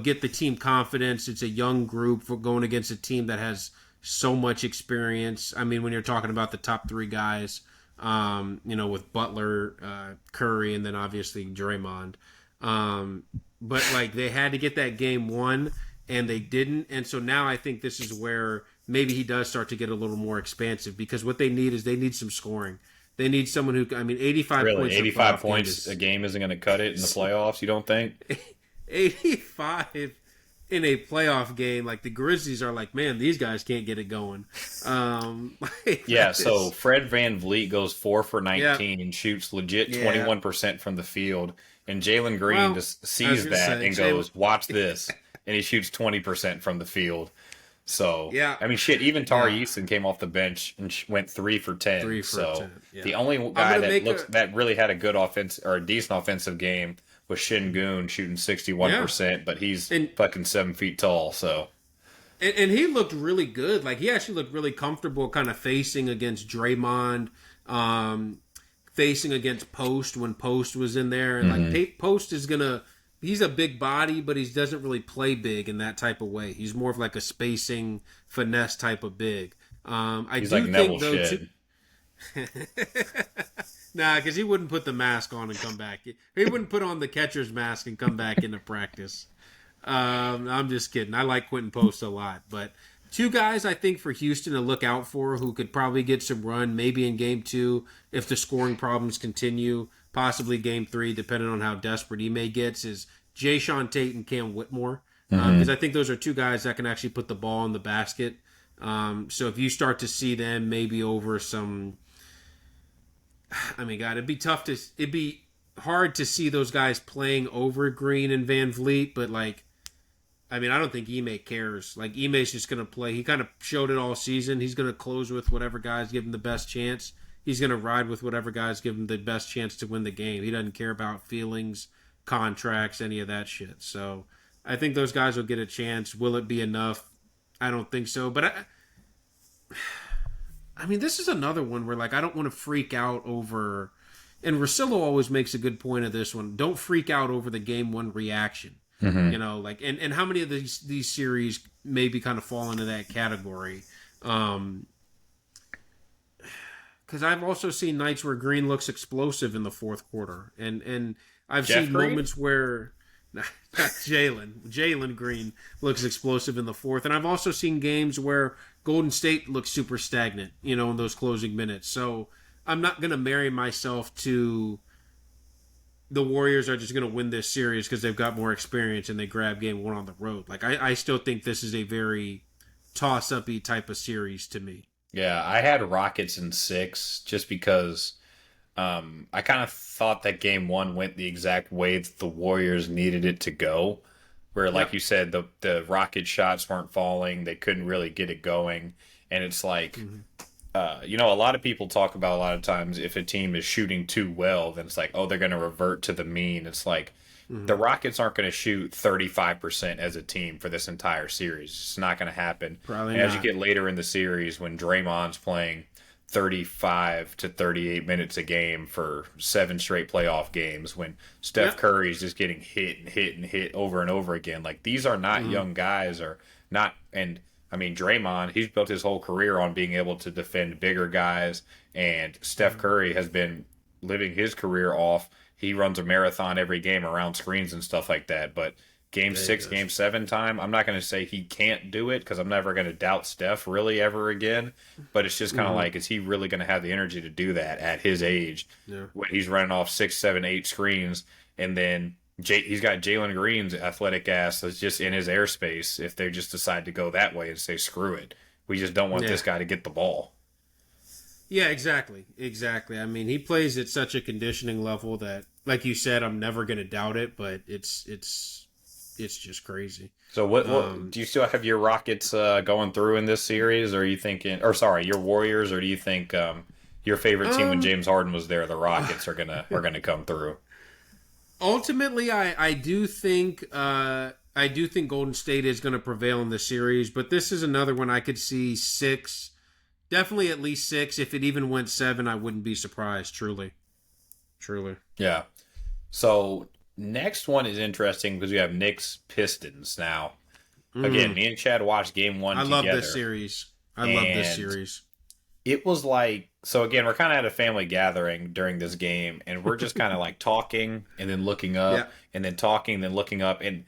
get the team confidence. It's a young group for going against a team that has so much experience. I mean, when you're talking about the top three guys, with Butler, Curry, and then obviously Draymond. But like they had to get that game won and they didn't. And so now I think this is where maybe he does start to get a little more expansive because what they need is they need some scoring. They need someone who, I mean, 85 Really, points in a 85 playoff game points a is game isn't going to cut it in the playoffs, you don't think? 85 in a playoff game. Like the Grizzlies are like, man, these guys can't get it going. Like, Yeah, that so is, Fred Van Vliet goes 4 for yeah, 19 and shoots legit yeah. 21% from the field. And Jalen Green Well, just I was sees gonna that say, and Jalen, goes, watch this. And he shoots 20% from the field. So, yeah, I mean, shit, even Tari yeah, Easton came off the bench and went 3 for 10. 3 for 10. So, Yeah, the only I'm guy gonna that make looks a that really had a good offense or a decent offensive game was Shingun shooting yeah, 61%, but he's and fucking 7 feet tall. So, and he looked really good. Like he actually looked really comfortable, kind of facing against Draymond, um, facing against Post when Post was in there, and like mhm. Post is gonna. He's a big body, but he doesn't really play big in that type of way. He's more of like a spacing finesse type of big. I He's like do Neville think though Shedd. too. Nah, because he wouldn't put the mask on and come back. He wouldn't put on the catcher's mask and come back into practice. I'm just kidding. I like Quentin Post a lot, but two guys I think for Houston to look out for who could probably get some run, maybe in game two if the scoring problems continue, possibly game three, depending on how desperate Ime gets, is Jay Sean Tate and Cam Whitmore. Because I think those are two guys that can actually put the ball in the basket. So if you start to see them maybe over some, I mean, God, it'd be hard to see those guys playing over Green and Van Vliet, but like I mean, I don't think Ime cares. Like Ime's just gonna play. He kind of showed it all season. He's gonna close with whatever guys give him the best chance. He's gonna ride with whatever guys give him the best chance to win the game. He doesn't care about feelings, contracts, any of that shit. So I think those guys will get a chance. Will it be enough? I don't think so. But I mean, this is another one where like I don't want to freak out over. And Rosillo always makes a good point of this one. Don't freak out over the game one reaction. Like and how many of these series maybe kind of fall into that category? Because I've also seen nights where Green looks explosive in the fourth quarter, and I've Jeff seen Green? moments where not Jalen Green looks explosive in the fourth, and I've also seen games where Golden State looks super stagnant, in those closing minutes. So I'm not gonna marry myself to the Warriors are just going to win this series because they've got more experience and they grab game one on the road. Like I still think this is a very toss-uppy type of series to me. Yeah, I had Rockets in 6 just because I kind of thought that game one went the exact way that the Warriors needed it to go. Where, like Yep. you said, the Rocket shots weren't falling, they couldn't really get it going, and it's like, Mm-hmm. a lot of people talk about a lot of times if a team is shooting too well, then it's like, oh, they're going to revert to the mean. It's like the Mm-hmm. Rockets aren't going to shoot 35% as a team for this entire series. It's not going to happen. Probably And as you not. get later in the series, when Draymond's playing 35 to 38 minutes a game for 7 straight playoff games, when Steph Yep. Curry's just getting hit and hit and hit over and over again, like these are not Mm-hmm. young guys or not. And I mean, Draymond, he's built his whole career on being able to defend bigger guys, and Steph Curry has been living his career off. He runs a marathon every game around screens and stuff like that. But game Yeah, he 6, does. game 7 time, I'm not going to say he can't do it because I'm never going to doubt Steph really ever again. But it's just kind of like, is he really going to have the energy to do that at his age Yeah. when he's running off 6, 7, 8 screens and then he's got Jalen Green's athletic ass that's just in his airspace if they just decide to go that way and say, screw it. We just don't want Yeah. this guy to get the ball. Yeah, exactly. Exactly. I mean, he plays at such a conditioning level that, like you said, I'm never going to doubt it, but it's just crazy. So what do you still have your Rockets going through in this series, or are you thinking, or sorry, your Warriors, or do you think your favorite team when James Harden was there, the Rockets, are gonna come through? Ultimately, I do think Golden State is going to prevail in this series, but this is another one I could see 6, definitely at least 6. If it even went 7, I wouldn't be surprised. Truly. Yeah. So next one is interesting because we have Knicks Pistons now. Again, me and Chad watched Game 1 I together. love this series. It was like, so again, we're kind of at a family gathering during this game, and we're just kind of like talking and then looking up and then talking and then looking up. And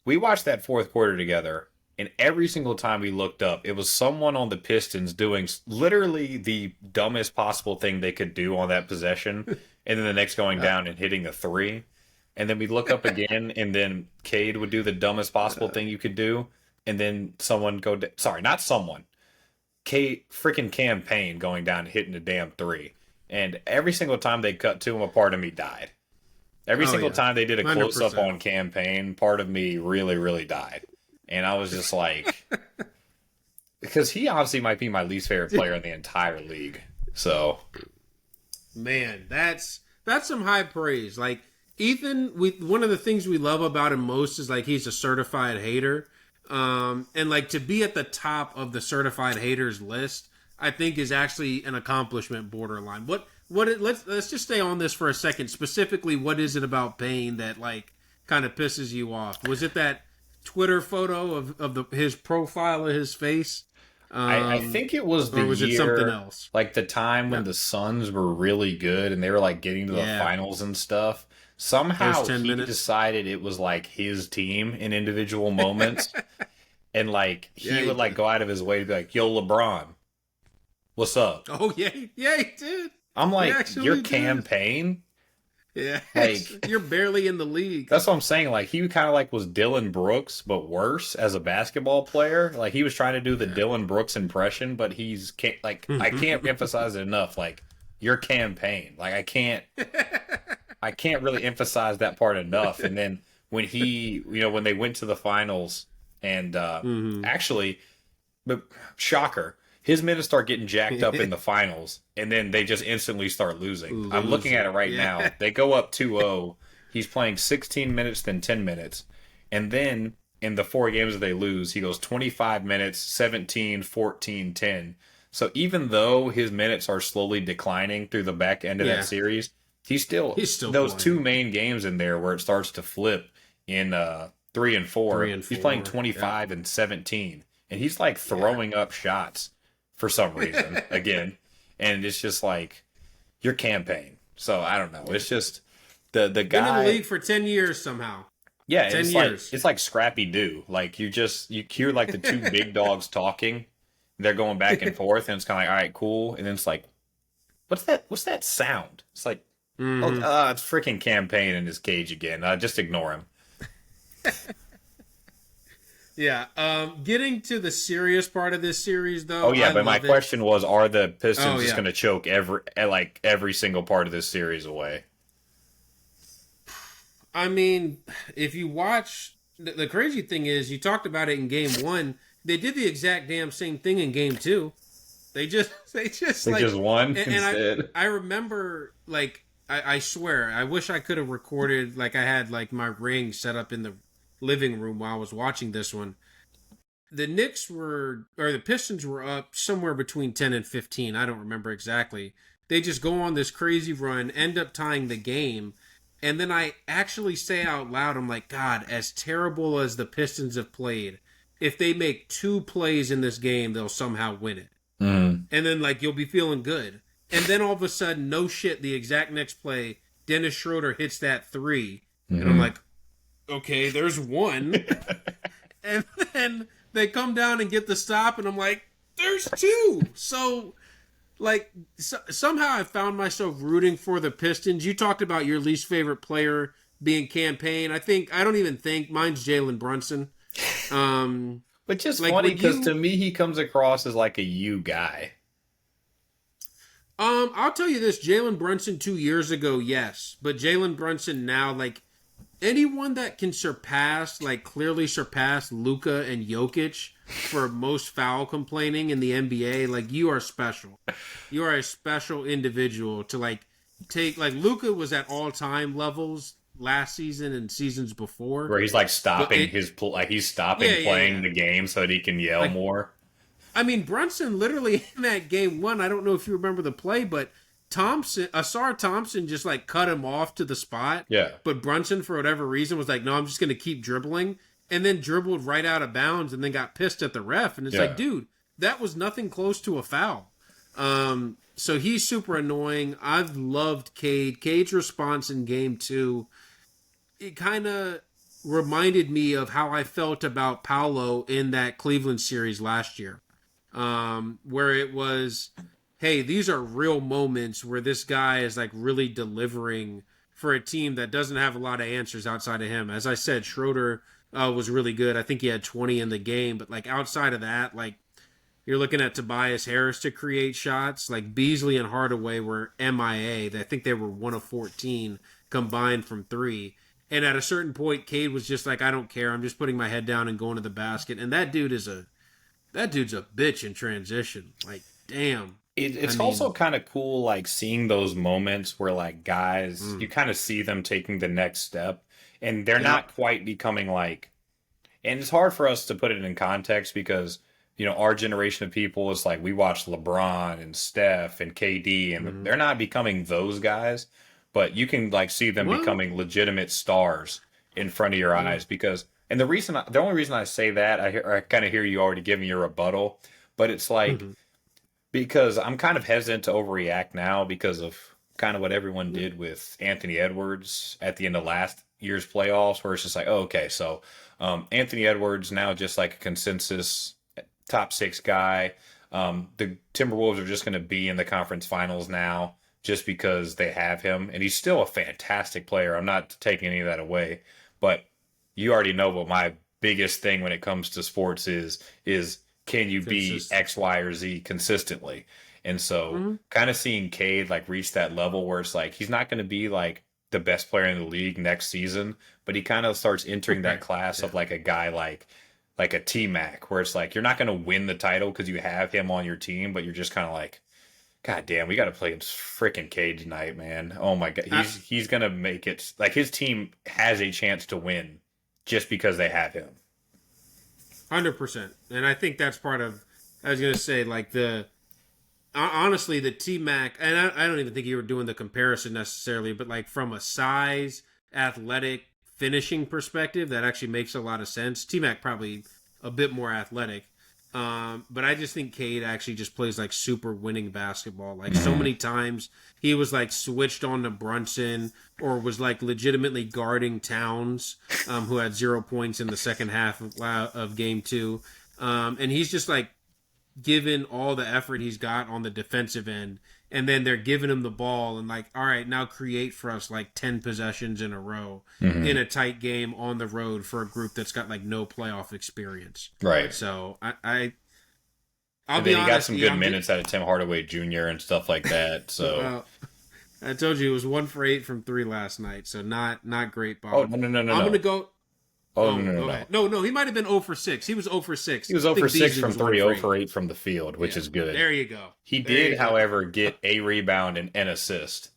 we watched that fourth quarter together, and every single time we looked up, it was someone on the Pistons doing literally the dumbest possible thing they could do on that possession, and then the next going down and hitting a 3. And then we look up again, and then Cade would do the dumbest possible thing you could do, and then someone sorry, not someone. Freaking campaign going down and hitting a damn 3. And every single time they cut to him, a part of me died. Every single time they did a close up 100%. on campaign, part of me really, really died. And I was just like, because he honestly might be my least favorite player in the entire league. So, Man, that's some high praise. Like Ethan, one of the things we love about him most is like he's a certified hater. And like to be at the top of the certified haters list, I think is actually an accomplishment borderline. Let's just stay on this for a second. Specifically, what is it about Payne that like kind of pisses you off? Was it that Twitter photo of his profile of his face? I think it was the or was year, it something else? like the time when the Suns were really good and they were like getting to the finals and stuff. Somehow First 10 he minutes. decided it was like his team in individual moments. And like he would like go out of his way to be like, "Yo, LeBron, what's up?" Oh yeah, he did. I'm He like, actually "Your did. campaign?" Yeah, Like- you're barely in the league. That's what I'm saying. Like he kind of like was Dylan Brooks, but worse as a basketball player. Like he was trying to do the Dylan Brooks impression, but he's can't like I can't emphasize it enough. Like your campaign, like I can't really emphasize that part enough. And then when when they went to the finals, and actually, but shocker, his minutes start getting jacked up in the finals, and then they just instantly start losing. I'm looking at it right now. They go up 2-0. He's playing 16 minutes, then 10 minutes. And then in the 4 games that they lose, he goes 25 minutes, 17, 14, 10. So even though his minutes are slowly declining through the back end of that series, he's still those playing. 2 main games in there where it starts to flip in 3 and 4. 3 and He's 4, playing 25 and 17. And he's like throwing up shots for some reason again. And it's just like your campaign. So I don't know. It's just the Been in guy. the league for 10 years somehow. Yeah, 10 it's years. like Scrappy Doo. Like you hear like the 2 big dogs talking. They're going back and forth, and it's kind of like, all right, cool. And then it's like, what's that sound? It's like, it's freaking campaign in his cage again. Just ignore him. Yeah. Getting to the serious part of this series, though. Oh yeah, I but my love it. question was, are the Pistons Oh, just yeah. going to choke every single part of this series away? I mean, if you watch, the crazy thing is, you talked about it in game 1. They did the exact damn same thing in game 2. They just They just won instead. I remember, like, I swear, I wish I could have recorded, like, I had, like, my ring set up in the living room while I was watching this one. The Pistons were up somewhere between 10 and 15. I don't remember exactly. They just go on this crazy run, end up tying the game. And then I actually say out loud, I'm like, God, as terrible as the Pistons have played, if they make 2 plays in this game, they'll somehow win it. Mm. And then, like, you'll be feeling good. And then all of a sudden, no shit, the exact next play, Dennis Schroeder hits that 3. And I'm like, okay, there's one. And then they come down and get the stop, and I'm like, there's two. So, like, somehow I found myself rooting for the Pistons. You talked about your least favorite player being Campaign. I don't even think mine's Jalen Brunson. Which is like, funny because to me he comes across as like a you guy. I'll tell you this: Jalen Brunson 2 years ago, yes, but Jalen Brunson now, like anyone that can clearly surpass Luka and Jokic for most foul complaining in the NBA, like you are special. You are a special individual to take Luka was at all time levels last season and seasons before, where he's like stopping playing the game so that he can yell more. I mean, Brunson literally in that game one, I don't know if you remember the play, but Asar Thompson just like cut him off to the spot. Yeah. But Brunson, for whatever reason, was like, no, I'm just going to keep dribbling. And then dribbled right out of bounds and then got pissed at the ref. And it's like, dude, that was nothing close to a foul. So he's super annoying. I've loved Cade. Cade's response in game two, it kind of reminded me of how I felt about Paolo in that Cleveland series last year. Where it was, hey, these are real moments where this guy is like really delivering for a team that doesn't have a lot of answers outside of him. As I said, Schroeder was really good. I think he had 20 in the game, but like outside of that, like you're looking at Tobias Harris to create shots. Like Beasley and Hardaway were MIA. I think they were 1 of 14 combined from three. And at a certain point, Cade was just like, I don't care. I'm just putting my head down and going to the basket. And that dude's a bitch in transition. Like, damn. It's also kind of cool, like, seeing those moments where, like, guys, you kind of see them taking the next step, and they're not quite becoming, like... And it's hard for us to put it in context because, you know, our generation of people, it's like we watch LeBron and Steph and KD, and they're not becoming those guys, but you can, like, see them becoming legitimate stars in front of your eyes because... And the only reason I say that, I kind of hear you already giving your rebuttal, but it's like, because I'm kind of hesitant to overreact now because of kind of what everyone did with Anthony Edwards at the end of last year's playoffs, where it's just like, oh, okay, so Anthony Edwards now just like a consensus top 6 guy. The Timberwolves are just going to be in the conference finals now just because they have him, and he's still a fantastic player. I'm not taking any of that away, but you already know what my biggest thing when it comes to sports is can you be X, Y, or Z consistently? And so kind of seeing Cade like reach that level where it's like he's not going to be like the best player in the league next season, but he kind of starts entering that class of like a guy like a T-Mac, where it's like you're not going to win the title because you have him on your team, but you're just kind of like, God damn, we got to play freaking Cade tonight, man. Oh my God. He's going to make it. Like his team has a chance to win just because they have him. 100%. And I think that's part of, I was going to say, like honestly, the T-Mac, and I don't even think you were doing the comparison necessarily, but like from a size, athletic, finishing perspective, that actually makes a lot of sense. T-Mac probably a bit more athletic. But I just think Cade actually just plays like super winning basketball. Like so many times he was like switched on to Brunson or was like legitimately guarding Towns, who had 0 points in the second half of game 2. And he's just like given all the effort he's got on the defensive end. And then they're giving him the ball and like, all right, now create for us like 10 possessions in a row in a tight game on the road for a group that's got like no playoff experience. Right. So I'll and be then honest. He got some good minutes out of Tim Hardaway Jr. and stuff like that. So I told you it was 1 for 8 from 3 last night. So not great, Bob. Oh, no. I'm going to go. Oh, no. No, he might have been 0 for 6. He was 0 for 6. He was 0 for 6 from 3, 0 for 8 from the field, which is good. There you go. He did, however, get a rebound and an assist.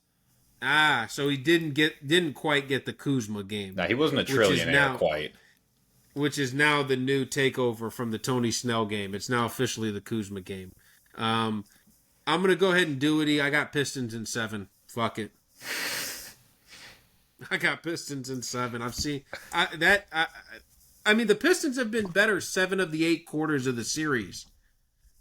So he didn't quite get the Kuzma game. No, he wasn't a trillionaire quite. Which is now the new takeover from the Tony Snell game. It's now officially the Kuzma game. I'm going to go ahead and do it. I got Pistons in 7. Fuck it. I got Pistons in 7. I've seen I mean, the Pistons have been better 7 of the 8 quarters of the series.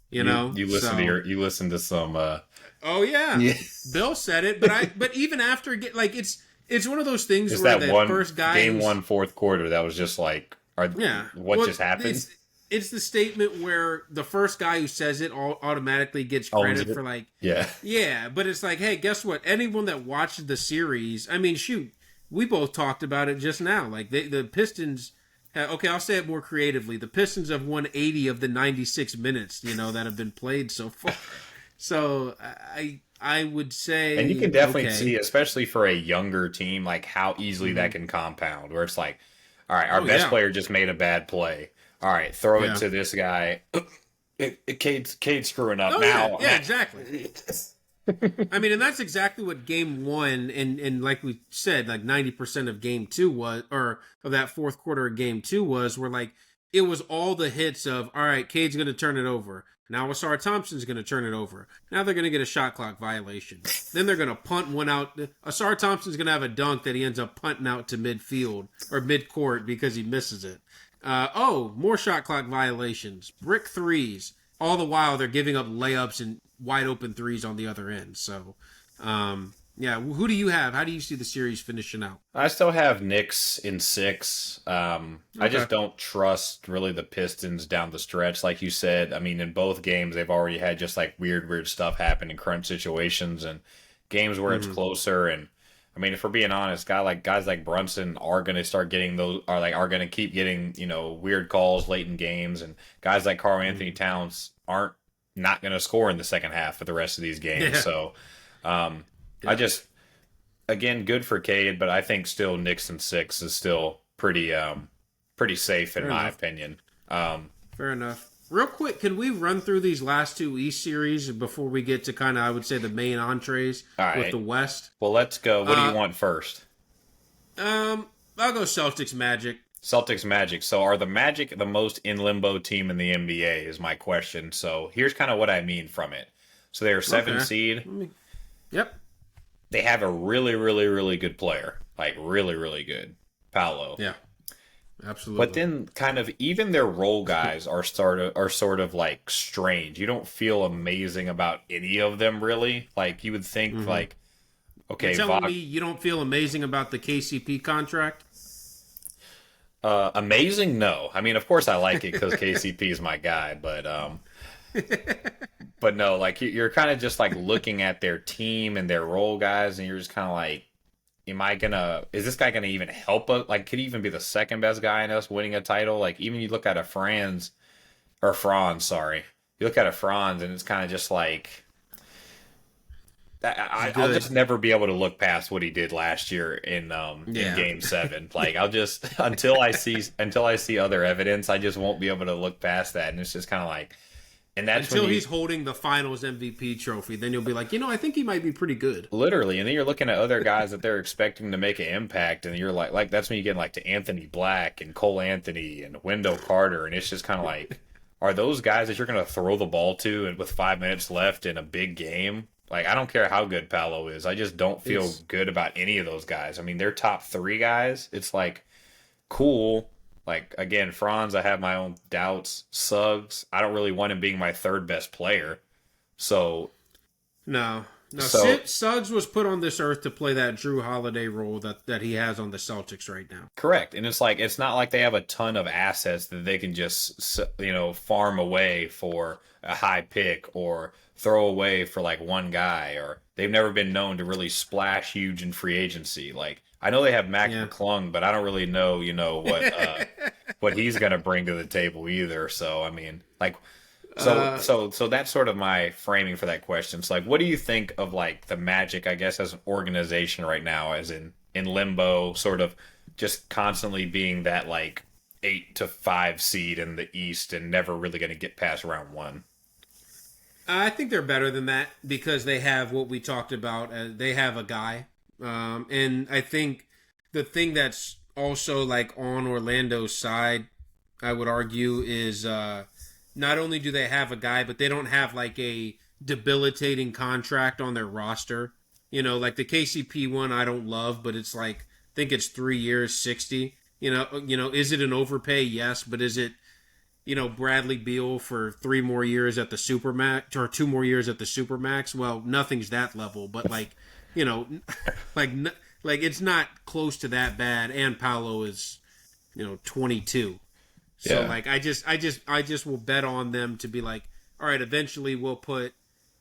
You know, you listen to some. Oh yeah. Bill said it, but even after it's it's one of those things Is where that the one first guy game who's, one fourth quarter that was just like, yeah, what well, just happened? It's the statement where the first guy who says it automatically gets Owns credit it. for like, Yeah. yeah, but it's like, hey, guess what? Anyone that watched the series, I mean, shoot, we both talked about it just now. Like the Pistons, okay, I'll say it more creatively. The Pistons have won 80 of the 96 minutes, you know, that have been played so far. So I would say, And you can definitely okay. see, especially for a younger team, like how easily that can compound. Where it's like, all right, our Oh best yeah, player just made a bad play. All right, throw yeah. it to this guy. Cade's screwing up Oh now. yeah, exactly. I mean, and that's exactly what game one and like we said, like 90% of game two was, or of that fourth quarter of game two was, where like it was all the hits of, all right, Cade's going to turn it over. Now Asar Thompson's going to turn it over. Now they're going to get a shot clock violation. Then they're going to punt one out. Asar Thompson's going to have a dunk that he ends up punting out to midfield or midcourt because he misses it. More shot clock violations, brick threes. All the while they're giving up layups and wide open threes on the other end. So, yeah, who do you have? How do you see the series finishing out? I still have Knicks in 6. I just don't trust really the Pistons down the stretch, like you said. I mean, in both games, they've already had just like weird stuff happen in crunch situations and games where it's closer. And I mean, if we're being honest, guys like Brunson are going to start getting those, are going to keep getting, weird calls late in games, and guys like Karl Anthony Towns aren't not going to score in the second half of the rest of these games. Yeah. So, I just, again, good for Cade, but I think still Knicks in 6 is still pretty safe in my opinion. Fair enough. Real quick, can we run through these last two East series before we get to kind of, I would say, the main entrees with the West? Well, let's go. What do you want first? I'll go Celtics Magic. Celtics Magic. So are the Magic the most in limbo team in the NBA is my question. So here's kind of what I mean from it. So they're 7 seed. Yep. They have a really good player. Like really good. Paolo. Yeah. Absolutely. But then kind of even their role guys are sort of like strange. You don't feel amazing about any of them really. Like you would think like, okay, you're telling me you don't feel amazing about the KCP contract? Amazing? No. I mean, of course I like it because KCP is my guy, but no, like you're kind of just like looking at their team and their role guys, and you're just kind of like, is this guy gonna even help us? Like, could he even be the second best guy in us winning a title? Like, even you look at a Franz, sorry. You look at a Franz, and it's kind of just like, I'll just never be able to look past what he did last year in Game 7. Like, I'll just until I see other evidence, I just won't be able to look past that, and it's just kind of like. And that's until he's holding the Finals MVP trophy, then you'll be like, I think he might be pretty good. Literally, and then you're looking at other guys that they're expecting to make an impact, and you're like that's when you get like to Anthony Black and Cole Anthony and Wendell Carter, and it's just kind of like, are those guys that you're going to throw the ball to and with 5 minutes left in a big game? Like, I don't care how good Paolo is, I just don't feel good about any of those guys. I mean, they're top 3 guys. It's like, cool. Like, again, Franz, I have my own doubts. Suggs, I don't really want him being my 3rd best player. So. No. Suggs was put on this earth to play that Drew Holiday role that he has on the Celtics right now. Correct. And it's like, it's not like they have a ton of assets that they can just, farm away for a high pick or throw away for like one guy, or they've never been known to really splash huge in free agency. Like, I know they have Mac McClung, but I don't really know, what he's going to bring to the table either. So, I mean, like, so that's sort of my framing for that question. So, like, what do you think of like the Magic, I guess, as an organization right now, as in limbo, sort of just constantly being that like 8 to 5 seed in the East and never really going to get past round 1? I think they're better than that because they have what we talked about. They have a guy. And I think the thing that's also like on Orlando's side, I would argue, is not only do they have a guy, but they don't have like a debilitating contract on their roster. Like the KCP one, I don't love, but it's like, I think it's 3 years, 60. Is it an overpay? Yes, but is it, Bradley Beal for 3 more years at the Supermax or 2 more years at the Supermax? Well, nothing's that level, but like, like like it's not close to that bad. And Paolo is, 22. So Yeah. like I just will bet on them to be like, all right, eventually we'll put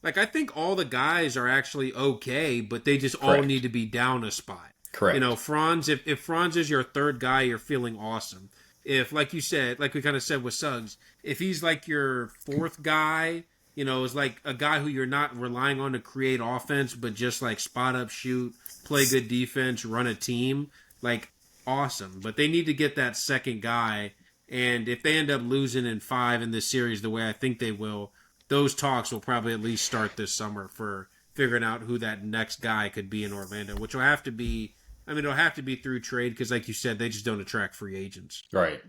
like I think all the guys are actually okay, but they just all need Correct. to be down a spot. Correct. Franz, if Franz is your third guy, you're feeling awesome. If like you said, like we kind of said with Suggs, if he's like your fourth guy, is like a guy who you're not relying on to create offense, but just like spot up, shoot, play good defense, run a team, like awesome. But they need to get that second guy, and if they end up losing in 5 in this series the way I think they will, those talks will probably at least start this summer for figuring out who that next guy could be in Orlando, which will have to be. I mean, it'll have to be through trade because, like you said, they just don't attract free agents. Right.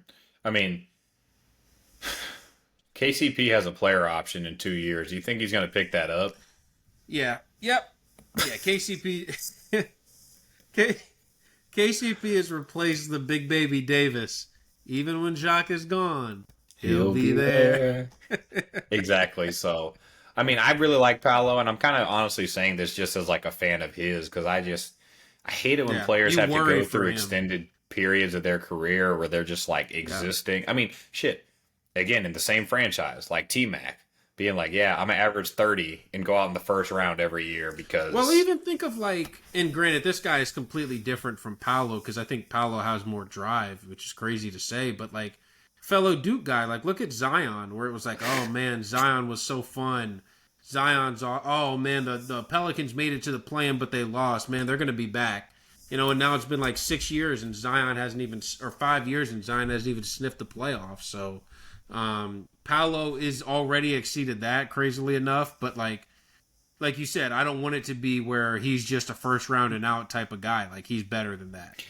I mean, KCP has a player option in 2 years. Do you think he's going to pick that up? Yeah. Yep. Yeah. KCP. K, KCP has replaced the big baby Davis. Even when Jacques is gone, he'll be there. Exactly. So, I mean, I really like Paolo, and I'm kind of honestly saying this just as like a fan of his because I hate it when Yeah. players You have to worry go for through him. extended periods of their career where they're just like existing. I mean, shit. Again, in the same franchise, like T Mac, being like, yeah, I'm gonna average 30 and go out in the first round every year because Well, even think of like, and granted, this guy is completely different from Paolo because I think Paolo has more drive, which is crazy to say, but like, fellow Duke guy, like, look at Zion, where it was like, oh man, Zion was so fun. Oh man, the Pelicans made it to the play-in, but they lost. Man, they're going to be back. And now it's been like 6 years and Zion hasn't even, or 5 years and Zion hasn't even sniffed the playoffs. So, Paolo is already exceeded that crazily enough, but like you said, I don't want it to be where he's just a first round and out type of guy. Like he's better than that.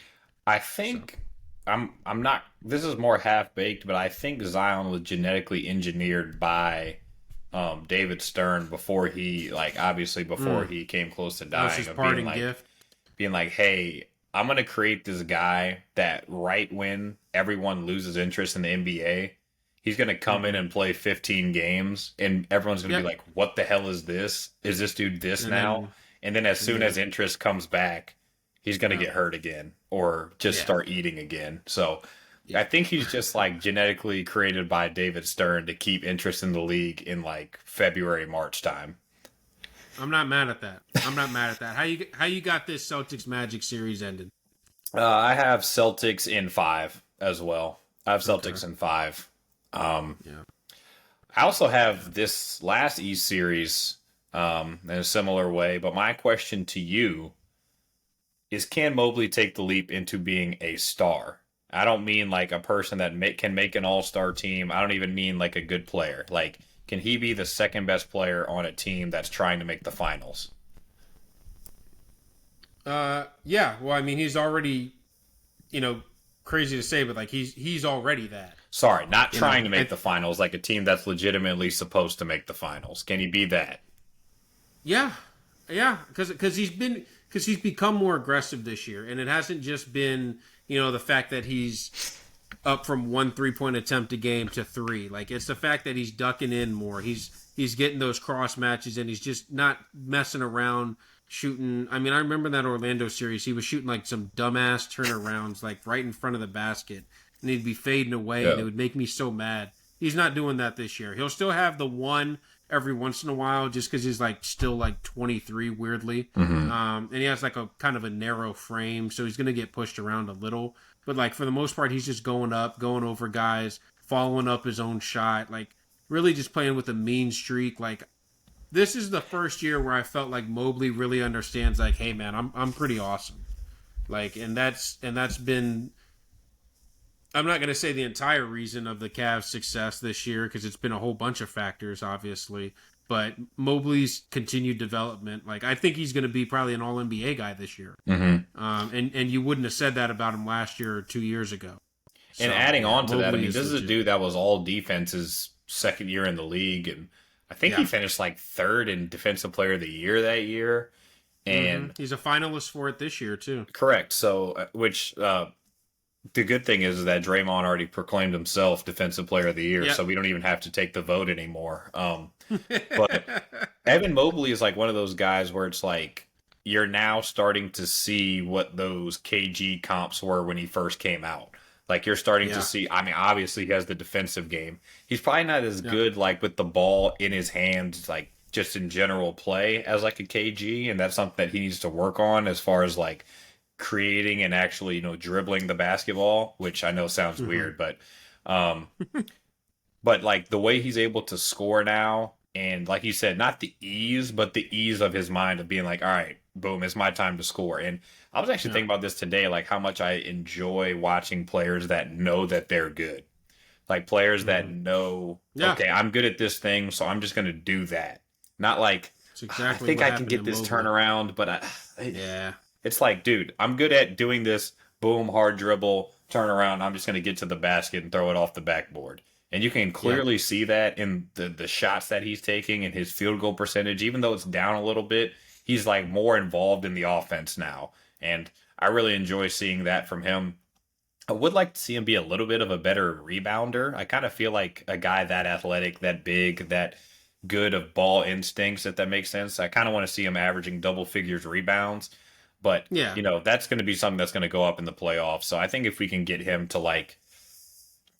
I think I'm not. This is more half baked, but I think Zion was genetically engineered by David Stern before he obviously before he came close to That was dying his of parting gift. being like, hey, I'm gonna create this guy that right when everyone loses interest in the NBA, he's gonna come in and play 15 games, and everyone's gonna be Yep. like, what the hell is this? Is this dude this And now? then, And then as soon then- as interest comes back, he's gonna Yeah. get hurt again or just Yeah. start eating again. So I think he's just like genetically created by David Stern to keep interest in the league in like February, March time. I'm not mad at that. I'm not mad at that. How you got this Celtics Magic series ended? I have Celtics in 5 as well. I have Celtics in 5. Yeah. I also have this last East series in a similar way, but my question to you is can Mobley take the leap into being a star? I don't mean like a person that can make an all-star team. I don't even mean like a good player. Like, can he be the second best player on a team that's trying to make the finals? Yeah. Well, I mean, he's already, crazy to say, but like he's already that. Sorry, not trying to make I- the finals, like a team that's legitimately supposed to make the finals. Can he be that? Yeah, because he's become more aggressive this year, and it hasn't just been the fact that he's up from 1 3-point attempt a game to 3. Like it's the fact that he's ducking in more. He's getting those cross matches, and he's just not messing around shooting. I mean, I remember that Orlando series. He was shooting like some dumbass turnarounds, like right in front of the basket, and he'd be fading away, and it would make me so mad. He's not doing that this year. He'll still have the one every once in a while just because he's like still like 23 weirdly. And he has like a kind of a narrow frame, so he's going to get pushed around a little. But like for the most part, he's just going up, going over guys, following up his own shot, like really just playing with a mean streak. Like this is the first year where I felt like Mobley really understands like, hey man, I'm pretty awesome. Like and that's been, I'm not going to say the entire reason of the Cavs' success this year because it's been a whole bunch of factors, obviously. But Mobley's continued development, like I think he's going to be probably an All NBA guy this year. And you wouldn't have said that about him last year or 2 years ago. And So, adding on to that, I Mobley mean, this is a legit. dude that was all defense's second year in the league, and I think he Yeah. finished like third in Defensive Player of the Year that year. And He's a finalist for it this year too. correct, so the good thing is that Draymond already proclaimed himself Defensive Player of the Year, Yep. so we don't even have to take the vote anymore. But Evan Mobley is like one of those guys where it's like you're now starting to see what those KG comps were when he first came out. Like you're starting to Yeah. see. I mean, obviously he has the defensive game. He's probably not as Yeah. good like with the ball in his hands, like just in general play as like a KG, and that's something that he needs to work on as far as like creating and actually dribbling the basketball, which I know sounds weird, um, but like the way he's able to score now, and like you said, not the ease, but the ease of his mind of being like, all right, boom, it's my time to score. And I was actually Yeah. thinking about this today, like how much I enjoy watching players that know that they're good. Like players that know, Yeah. okay, I'm good at this thing, so I'm just going to do that. Not like, It's exactly I think what I can happened get in this Louisville. turnaround, but Yeah. it's like, dude, I'm good at doing this boom, hard dribble, turnaround. I'm just going to get to the basket and throw it off the backboard. And you can clearly see that in the shots that he's taking and his field goal percentage. Even though it's down a little bit, he's like more involved in the offense now. And I really enjoy seeing that from him. I would like to see him be a little bit of a better rebounder. I kind of feel like a guy that athletic, that big, that good of ball instincts, if that makes sense. I kind of want to see him averaging double figures rebounds. But, Yeah. that's going to be something that's going to go up in the playoffs. So I think if we can get him to like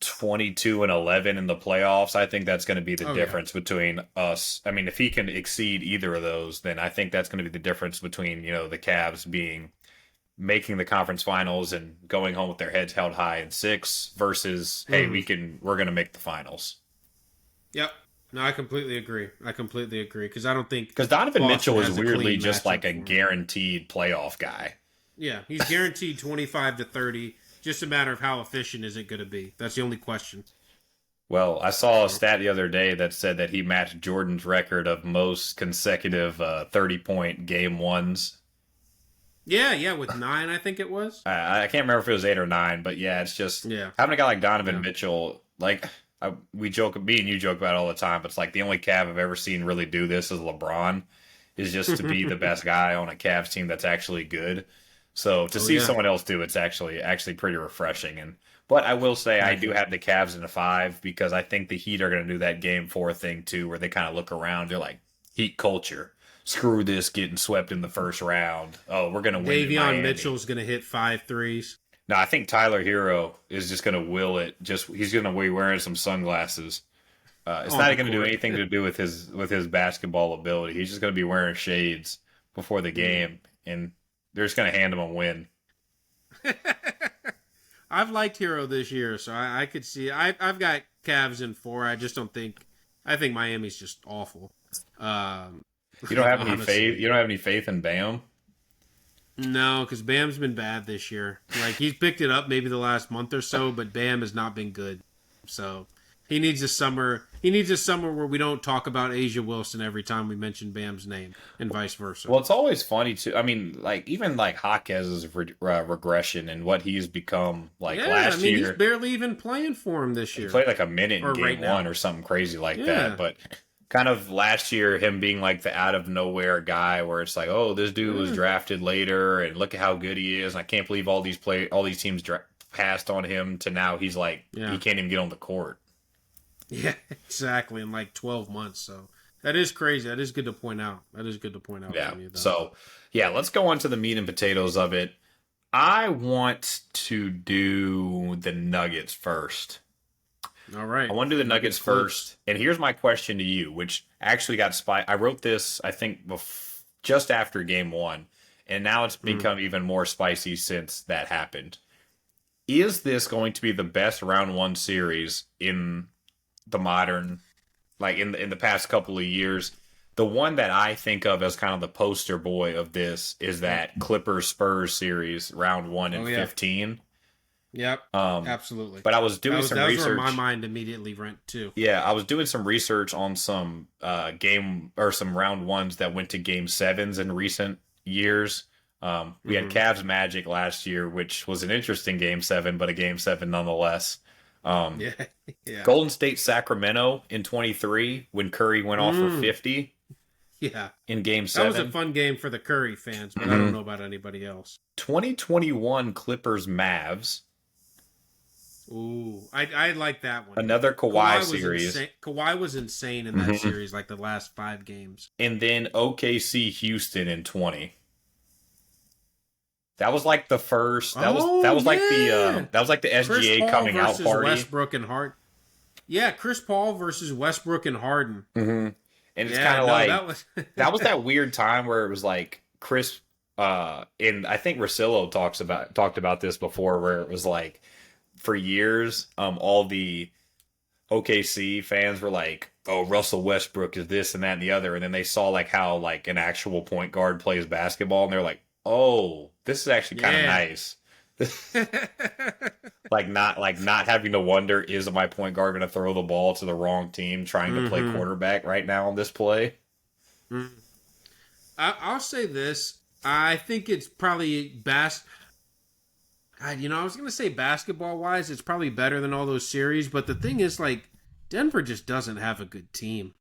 22 and 11 in the playoffs, I think that's going to be the difference between us. I mean, if he can exceed either of those, then I think that's going to be the difference between, the Cavs making the conference finals and going home with their heads held high in 6 versus, hey, we're going to make the finals. Yep. No, I completely agree. Because I don't think Because Donovan Boston Mitchell is has a weirdly clean just matchup like a for him. guaranteed playoff guy. Yeah, he's guaranteed 25 to 30. Just a matter of how efficient is it going to be. That's the only question. Well, I saw a stat the other day that said that he matched Jordan's record of most consecutive 30-point game ones. Yeah, with 9, I think it was. I can't remember if it was 8 or 9, but yeah, it's just having a guy like Donovan Mitchell, like me and you joke about it all the time, but it's like the only Cav I've ever seen really do this is LeBron, is just to be the best guy on a Cavs team that's actually good. So to see someone else do it's actually pretty refreshing. But I will say I do have the Cavs in a 5 because I think the Heat are going to do that game 4 thing too, where they kind of look around. They're like, Heat culture. Screw this getting swept in the first round. Oh, we're going to win. Davion Mitchell's going to hit 5 threes. No, I think Tyler Hero is just going to will it. He's going to be wearing some sunglasses. It's not going to do anything to do with his basketball ability. He's just going to be wearing shades before the game, and they're just going to hand him a win. I've liked Hero this year, so I could see. I've got Cavs in 4. I just don't think. I think Miami's just awful. You don't have any faith. You don't have any faith in Bam. No, because Bam's been bad this year. Like he's picked it up maybe the last month or so, but Bam has not been good. So he needs a summer. He needs a summer where we don't talk about Asia Wilson every time we mention Bam's name, and vice versa. Well, it's always funny too. I mean, like even like Jaquez's regression and what he's become. Like last year, he's barely even playing for him this year. He played like a minute in game 1 or something crazy like that. But kind of last year, him being like the out of nowhere guy, where it's like, oh, this dude was drafted later, and look at how good he is. And I can't believe all these teams passed on him. To now, he's like he can't even get on the court. Yeah, exactly. In like 12 months. So that is crazy. That is good to point out. Yeah. From you, So yeah, let's go on to the meat and potatoes of it. I want to do the Nuggets first. All right. I want to do the Nuggets first. And here's my question to you, which actually got spicy. I wrote this, I think, just after game 1. And now it's become even more spicy since that happened. Is this going to be the best round 1 series in the modern, like in the past couple of years? The one that I think of as kind of the poster boy of this is that Clippers-Spurs series, round 1 and 15. Yep, absolutely. But I was doing some research. That was where my mind immediately went too. Yeah, I was doing some research on some some round 1s that went to game 7s in recent years. We had Cavs Magic last year, which was an interesting game 7, but a game 7 nonetheless. Yeah. Golden State Sacramento in 23 when Curry went off for 50. Yeah. In game 7. That was a fun game for the Curry fans, but I don't know about anybody else. 2021 Clippers Mavs. Ooh, I like that one. Another Kawhi series. Kawhi was insane in that series, like the last 5 games. And then OKC Houston in 20. That was like the first. That was Oh that was like yeah, the Chris SGA Paul coming out versus party. Westbrook and Harden. Yeah, Chris Paul versus Westbrook and Harden. Hmm. And it's Yeah, kind of no, like that was that was that weird time where it was like Chris and I think Rosillo talked about this before, where it was like for years all the OKC fans were like, oh, Russell Westbrook is this and that and the other, and then they saw like how like an actual point guard plays basketball, and they're like, oh, this is actually kind of yeah. nice. Like not having to wonder, is my point guard going to throw the ball to the wrong team trying to play Hmm. quarterback right now on this play? I'll say this. I think it's probably I was gonna say basketball wise, it's probably better than all those series. But the thing is, like, Denver just doesn't have a good team.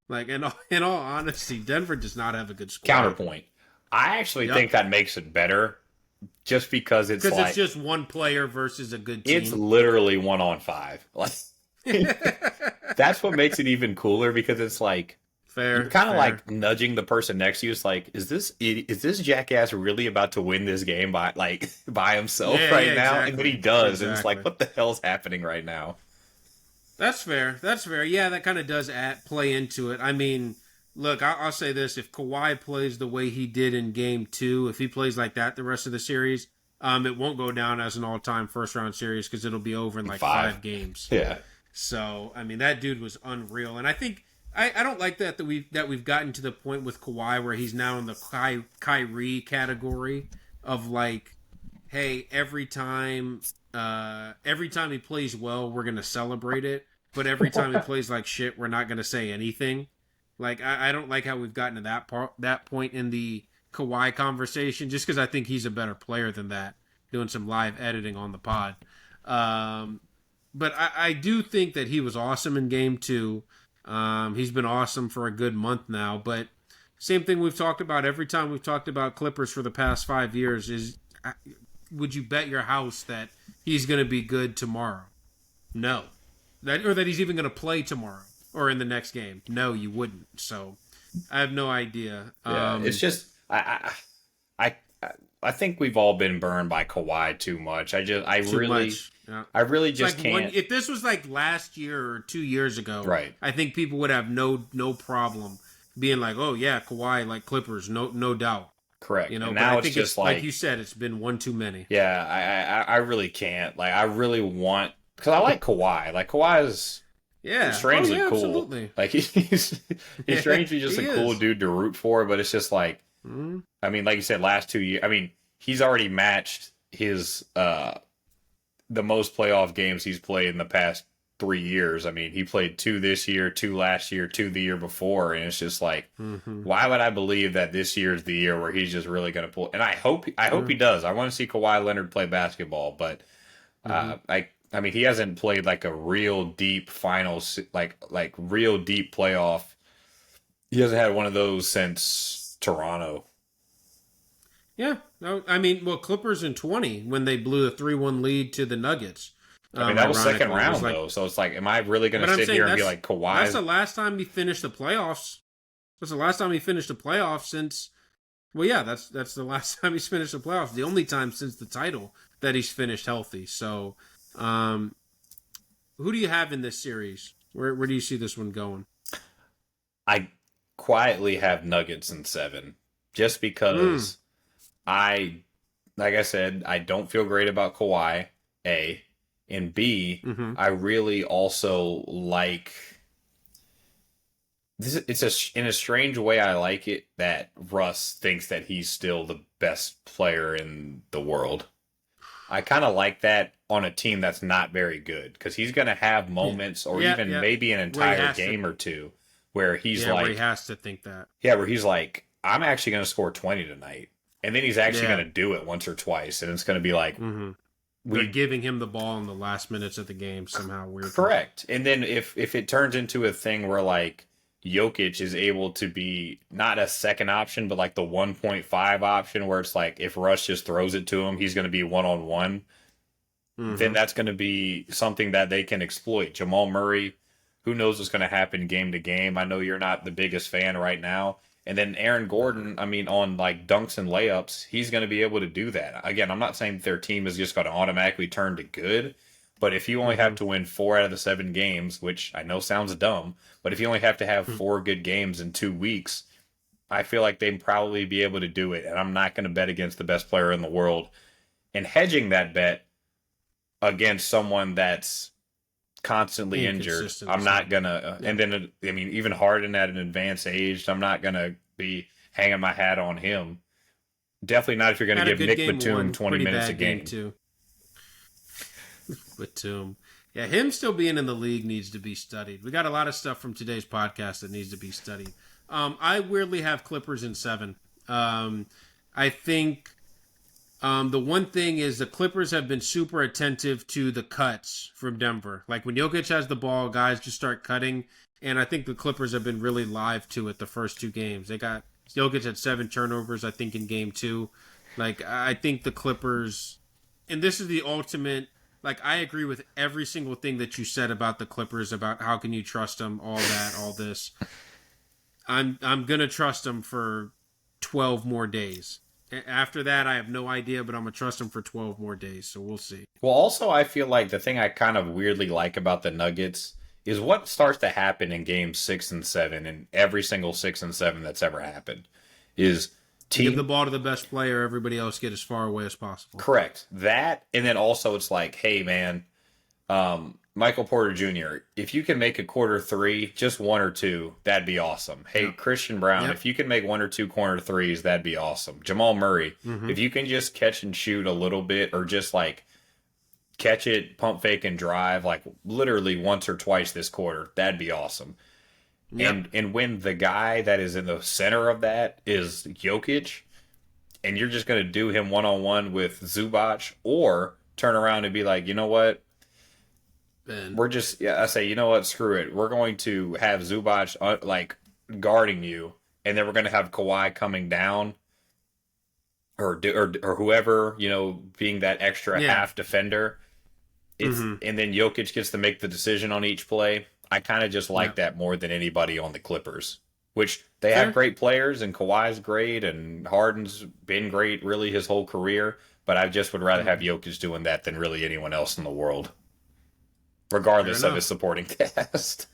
Like, in all honesty, Denver does not have a good squad. Counterpoint. I actually Yep. think that makes it better just because it's Because like it's just one player versus a good it's team. literally 1-on-5. Like that's what makes it even cooler because it's like Fair, you're kind of fair. like nudging the person next to you. It's like, is this jackass really about to win this game by himself Yeah, right yeah, now? And then he does, and it's like, exactly. what the hell's happening right now? That's fair. That's fair. Yeah, that kind of does play into it. I mean, look, I'll say this: if Kawhi plays the way he did in Game 2, if he plays like that the rest of the series, it won't go down as an all-time first-round series because it'll be over in like 5 games. Yeah, So, I mean, that dude was unreal, and I think I don't like that we've gotten to the point with Kawhi where he's now in the Kyrie category of like, hey, every time he plays well, we're gonna celebrate it, but every time he plays like shit, we're not gonna say anything. Like, I don't like how we've gotten to that point in the Kawhi conversation, just because I think he's a better player than that. Doing some live editing on the pod. But I do think that he was awesome in Game 2. He's been awesome for a good month now. But same thing we've talked about every time we've talked about Clippers for the past 5 years is, would you bet your house that he's going to be good tomorrow? No. Or that he's even going to play tomorrow or in the next game? No, you wouldn't. So I have no idea. yeah. It's just I I think we've all been burned by Kawhi too much. Too much. Yeah. I really It's just like can't. if this was like last year or 2 years ago, Right. I think people would have no problem being like, oh yeah, Kawhi like Clippers, no doubt. Correct. You know, And but now I it's think just like you said, it's been one too many. yeah, I really can't. Like, I really want because I like Kawhi. Like, Kawhi is Yeah, strangely cool. absolutely. Like, he's strangely just He a cool is. dude to root for. But it's just like, Mhm. I mean, like you said, last 2 years. I mean, he's already matched his the most playoff games he's played in the past 3 years. I mean, he played 2 this year, 2 last year, 2 the year before, and it's just like, Mhm. why would I believe that this year is the year where he's just really going to pull? And I hope he does. I want to see Kawhi Leonard play basketball, but I mean, he hasn't played like a real deep finals, like real deep playoff. He hasn't had one of those since Toronto. Yeah, no, I mean, well, Clippers in 20 when they blew a 3-1 lead to the Nuggets. I mean, that was second ironically. It round was like- though, so it's like, am I really going But to I'm sit saying here and be that's- like Kawhi? That's the last time he finished the playoffs. That's the last time he finished the playoffs since. Well, yeah, that's the last time he's finished the playoffs. The only time since the title that he's finished healthy. So, who do you have in this series? Where do you see this one going? I quietly have Nuggets in 7, just because like I said, I don't feel great about Kawhi. A and B, Mm-hmm. I really also like this. In a strange way, I like it that Russ thinks that he's still the best player in the world. I kind of like that on a team that's not very good because he's going to have moments or Yeah, even yeah. maybe an Where he entire has to. game or two where he's Yeah, like, where he has to think that. where he's like, I'm actually going to score 20 tonight. And then he's actually Yeah. going to do it once or twice. And it's going to be like, Mm-hmm. They're we giving him the ball in the last minutes of the game somehow. Weird. correct. And then if it turns into a thing where like Jokic is able to be not a second option, but like the 1.5 option where it's like if Russ just throws it to him, he's going to be one-on-one. Mhm. Then that's going to be something that they can exploit. Jamal Murray, who knows what's going to happen game to game? I know you're not the biggest fan right now. And then Aaron Gordon, I mean, on like dunks and layups, he's going to be able to do that. Again, I'm not saying that their team is just going to automatically turn to good, but if you only have to win 4 out of the 7 games, which I know sounds dumb, but if you only have to have 4 good games in 2 weeks, I feel like they'd probably be able to do it. And I'm not going to bet against the best player in the world. And hedging that bet against someone that's constantly injured, I'm not gonna. And then, I mean, even Harden at an advanced age, I'm not gonna be hanging my hat on him. Definitely not if you're gonna Had a give good Nick game Batum one, 20 pretty minutes a bad game. too. Batum, yeah, him still being in the league needs to be studied. We got a lot of stuff from today's podcast that needs to be studied. I weirdly have Clippers in 7. I think the one thing is the Clippers have been super attentive to the cuts from Denver. Like when Jokic has the ball, guys just start cutting. And I think the Clippers have been really live to it the first 2 games. They got Jokic had 7 turnovers, I think, in game 2. Like, I think the Clippers, and this is the ultimate, like, I agree with every single thing that you said about the Clippers, about how can you trust them, all that, all this. I'm going to trust them for 12 more days. After that, I have no idea, but I'm going to trust them for 12 more days, so we'll see. Well, also, I feel like the thing I kind of weirdly like about the Nuggets is what starts to happen in games 6 and 7, and every single 6 and 7 that's ever happened is team. Give the ball to the best player, everybody else get as far away as possible. Correct. That, and then also it's like, hey, man, Michael Porter Jr., if you can make a quarter 3, just 1 or 2, that'd be awesome. Hey, Christian Brown, if you can make 1 or 2 corner 3s, that'd be awesome. Jamal Murray, if you can just catch and shoot a little bit, or just like catch it, pump fake and drive, like literally once or twice this quarter, that'd be awesome. And when the guy that is in the center of that is Jokic, and you're just going to do him one-on-one with Zubac, or turn around and be like, you know what? We're just, I say, you know what? Screw it. We're going to have Zubac like guarding you, and then we're going to have Kawhi coming down, or whoever, you know, being that extra half defender. It's and then Jokic gets to make the decision on each play. I kind of just like that more than anybody on the Clippers, which they have great players, and Kawhi's great, and Harden's been great really his whole career. But I just would rather have Jokic doing that than really anyone else in the world, regardless of his supporting cast.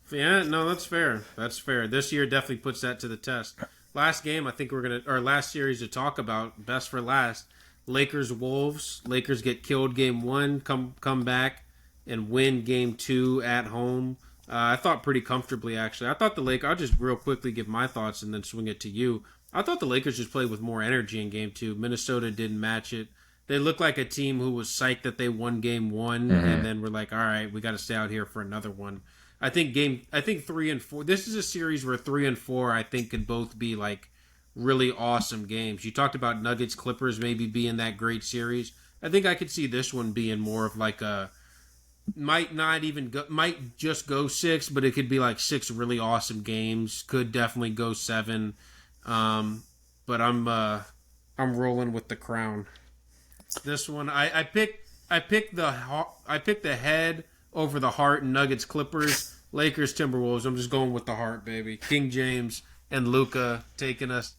Yeah, no, that's fair. That's fair. This year definitely puts that to the test. Last game, I think our last series to talk about, best for last, Lakers Wolves. Lakers get killed game 1, come back and win game 2 at home. I thought pretty comfortably, actually. I thought the Lakers, I'll just real quickly give my thoughts and then swing it to you. I thought the Lakers just played with more energy in game 2. Minnesota didn't match it. They looked like a team who was psyched that they won game 1, and then we're like, all right, we got to stay out here for another one. I think 3 and 4, this is a series where 3 and 4, I think, could both be like really awesome games. You talked about Nuggets Clippers maybe being that great series. I think I could see this one being more of like a, might just go 6, but it could be like 6 really awesome games. Could definitely go 7. But I'm rolling with the crown. This one, I picked the head over the heart in Nuggets Clippers, Lakers Timberwolves. I'm just going with the heart, baby. King James and Luka taking us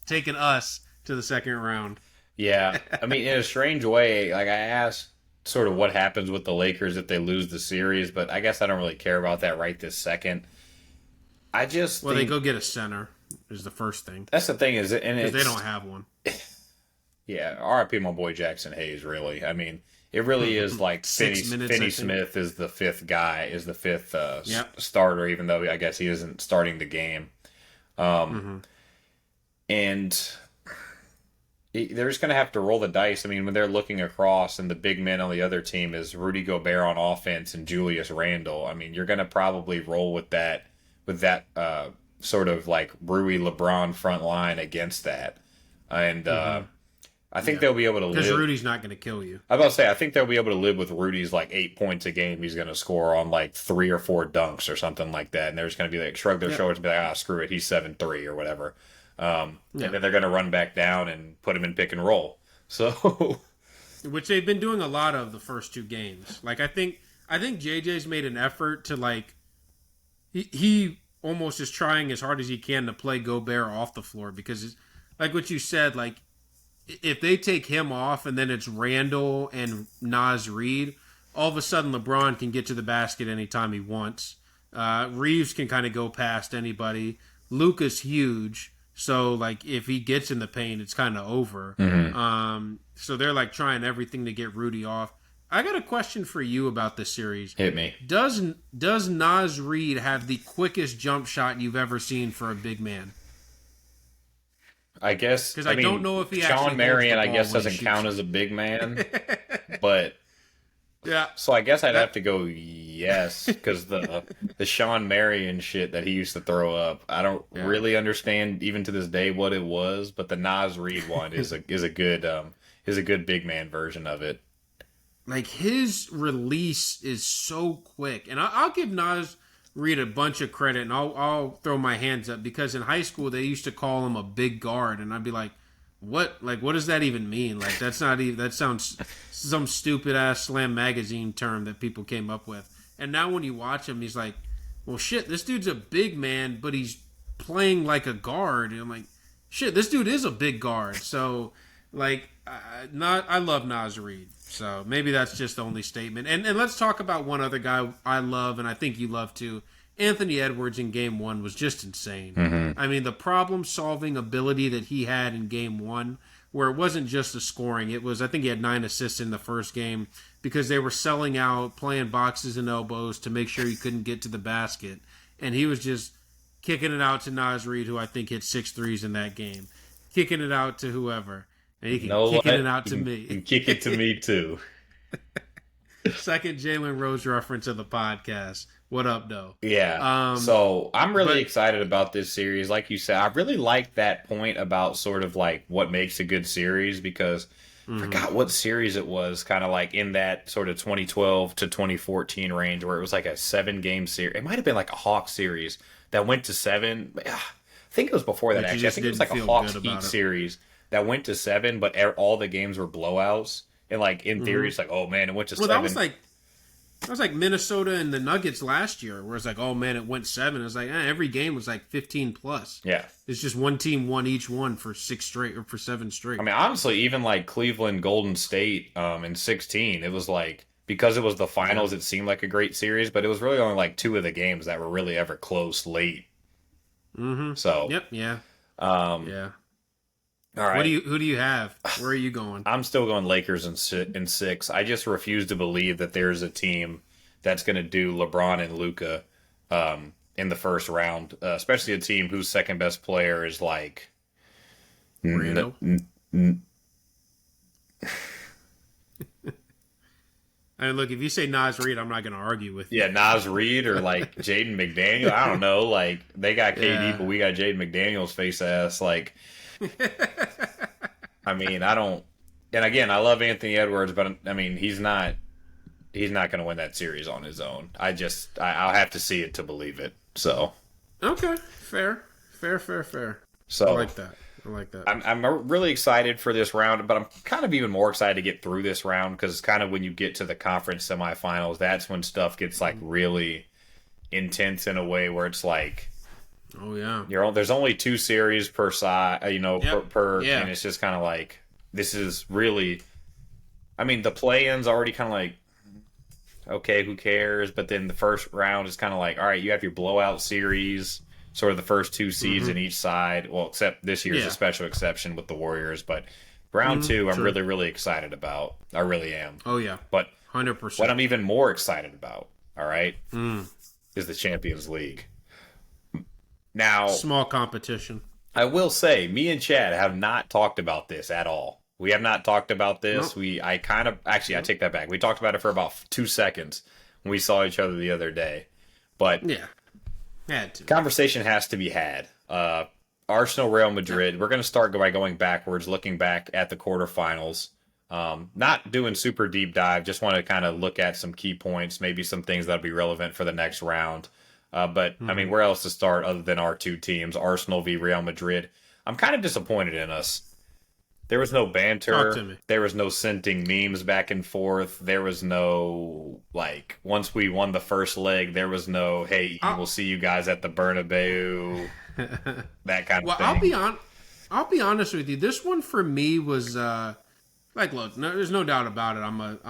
to the second round. Yeah, I mean, in a strange way, like I asked sort of what happens with the Lakers if they lose the series, but I guess I don't really care about that right this second. I just they go get a center is the first thing. That's the thing is, and because they don't have one. Yeah, R.I.P. my boy Jackson Hayes. Really, I mean, it really is like Finney Smith is the fifth guy, is the fifth starter, even though I guess he isn't starting the game. And they're just going to have to roll the dice. I mean, when they're looking across and the big men on the other team is Rudy Gobert on offense and Julius Randle, I mean, you're going to probably roll with that sort of like Rui LeBron front line against that. And I think they'll be able to live. Because Rudy's not going to kill you. I was about to say, I think they'll be able to live with Rudy's like 8 points a game. He's going to score on like 3 or 4 dunks or something like that. And they're just going to be like, shrug their shoulders and be like, screw it. He's 7-3 or whatever. And then they're going to run back down and put him in pick and roll. So, which they've been doing a lot of the first 2 games. Like I think JJ's made an effort to like he almost is trying as hard as he can to play Gobert off the floor because, like what you said, like if they take him off and then it's Randall and Naz Reid, all of a sudden LeBron can get to the basket anytime he wants. Reeves can kind of go past anybody. Luka's huge, so like if he gets in the paint, it's kind of over. So they're like trying everything to get Rudy off. I got a question for you about this series. Hit me. Does Naz Reid have the quickest jump shot you've ever seen for a big man? I guess because I don't know if he Sean actually Marion, I holds the ball guess, when he doesn't shoots count it. as a big man, but Yeah. so I guess I'd have to go yes because the Sean Marion shit that he used to throw up, I don't really understand even to this day what it was, but the Naz Reid one is a good big man version of it. Like his release is so quick, and I'll give Naz Reid a bunch of credit, and I'll throw my hands up because in high school they used to call him a big guard, and I'd be like, "What? Like, what does that even mean? Like, that's not even. That sounds some stupid ass Slam magazine term that people came up with." And now when you watch him, he's like, "Well, shit, this dude's a big man, but he's playing like a guard." And I'm like, "Shit, this dude is a big guard." So, like, I love Naz Reid. So maybe that's just the only statement. And let's talk about one other guy I love, and I think you love too. Anthony Edwards in Game 1 was just insane. I mean, the problem-solving ability that he had in Game 1, where it wasn't just the scoring. It was, I think he had 9 assists in the first game because they were selling out, playing boxes and elbows to make sure he couldn't get to the basket. And he was just kicking it out to Naz Reid, who I think hit 6 threes in that game. Kicking it out to whoever. And he can kick it out to me. And kick it to me, too. Second Jalen Rose reference of the podcast. What up, though? Yeah. So I'm really excited about this series. Like you said, I really like that point about sort of like what makes a good series because I forgot what series it was, kind of like in that sort of 2012 to 2014 range where it was like a 7-game series. It might have been like a Hawks series that went to 7. I think it was before that, actually. I think it was like a Hawks Heat series that went to 7, but all the games were blowouts. And like in theory, it's like, oh man, it went to 7. That was like Minnesota and the Nuggets last year, where it's like, oh man, it went 7. It was like every game was like 15 plus. Yeah, it's just one team won each one for 6 straight or for 7 straight. I mean, honestly, even like Cleveland, Golden State, in 16, it was like because it was the finals, it seemed like a great series, but it was really only like 2 of the games that were really ever close late. So yeah. All right. Who do you have? Where are you going? I'm still going Lakers in 6. I just refuse to believe that there's a team that's going to do LeBron and Luka in the first round, especially a team whose second best player is like Randall. I mean, look, if you say Naz Reid, I'm not going to argue with you. Yeah, Naz Reid or like Jaden McDaniel. I don't know. Like they got KD, but we got Jaden McDaniel's face ass. Like. I mean, I don't. And again, I love Anthony Edwards, but I mean, he's not going to win that series on his own. I'll have to see it to believe it. So. Okay, fair. So I like that. I'm really excited for this round, but I'm kind of even more excited to get through this round because kind of when you get to the conference semifinals, that's when stuff gets like really intense in a way where it's like. Oh yeah. There's only 2 series per side, per and it's just kind of like this is really. I mean, the play-in's already kind of like, okay, who cares? But then the first round is kind of like, all right, you have your blowout series, sort of the first 2 seeds in each side. Well, except this year's a special exception with the Warriors, but round 2, I'm really, really excited about. I really am. Oh yeah, but 100%. What I'm even more excited about, all right, is the Champions League. Now, small competition. I will say, me and Chad have not talked about this at all. We have not talked about this. Nope. I take that back. We talked about it for about 2 seconds when we saw each other the other day. But yeah, had to. Conversation has to be had. Arsenal, Real Madrid. We're going to start by going backwards, looking back at the quarterfinals. Not doing super deep dive. Just want to kind of look at some key points, maybe some things that'll be relevant for the next round. But, I mean, where else to start other than our 2 teams, Arsenal v. Real Madrid? I'm kind of disappointed in us. There was no Talk to banter. me. There was no sending memes back and forth. There was no like once we won the first leg, there was no hey, I'll, we'll see you guys at the Bernabeu, that kind of well, thing. I'll be honest with you. This one for me was like, look, no, there's no doubt about it.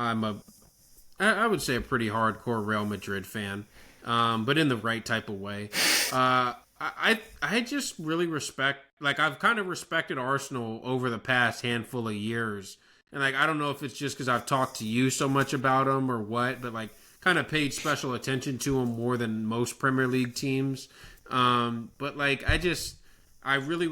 I would say a pretty hardcore Real Madrid fan, but in the right type of way. I just really respect, like, I've kind of respected Arsenal over the past handful of years, and like I don't know if it's just because I've talked to you so much about them or what, but like kind of paid special attention to them more than most Premier League teams. But like I really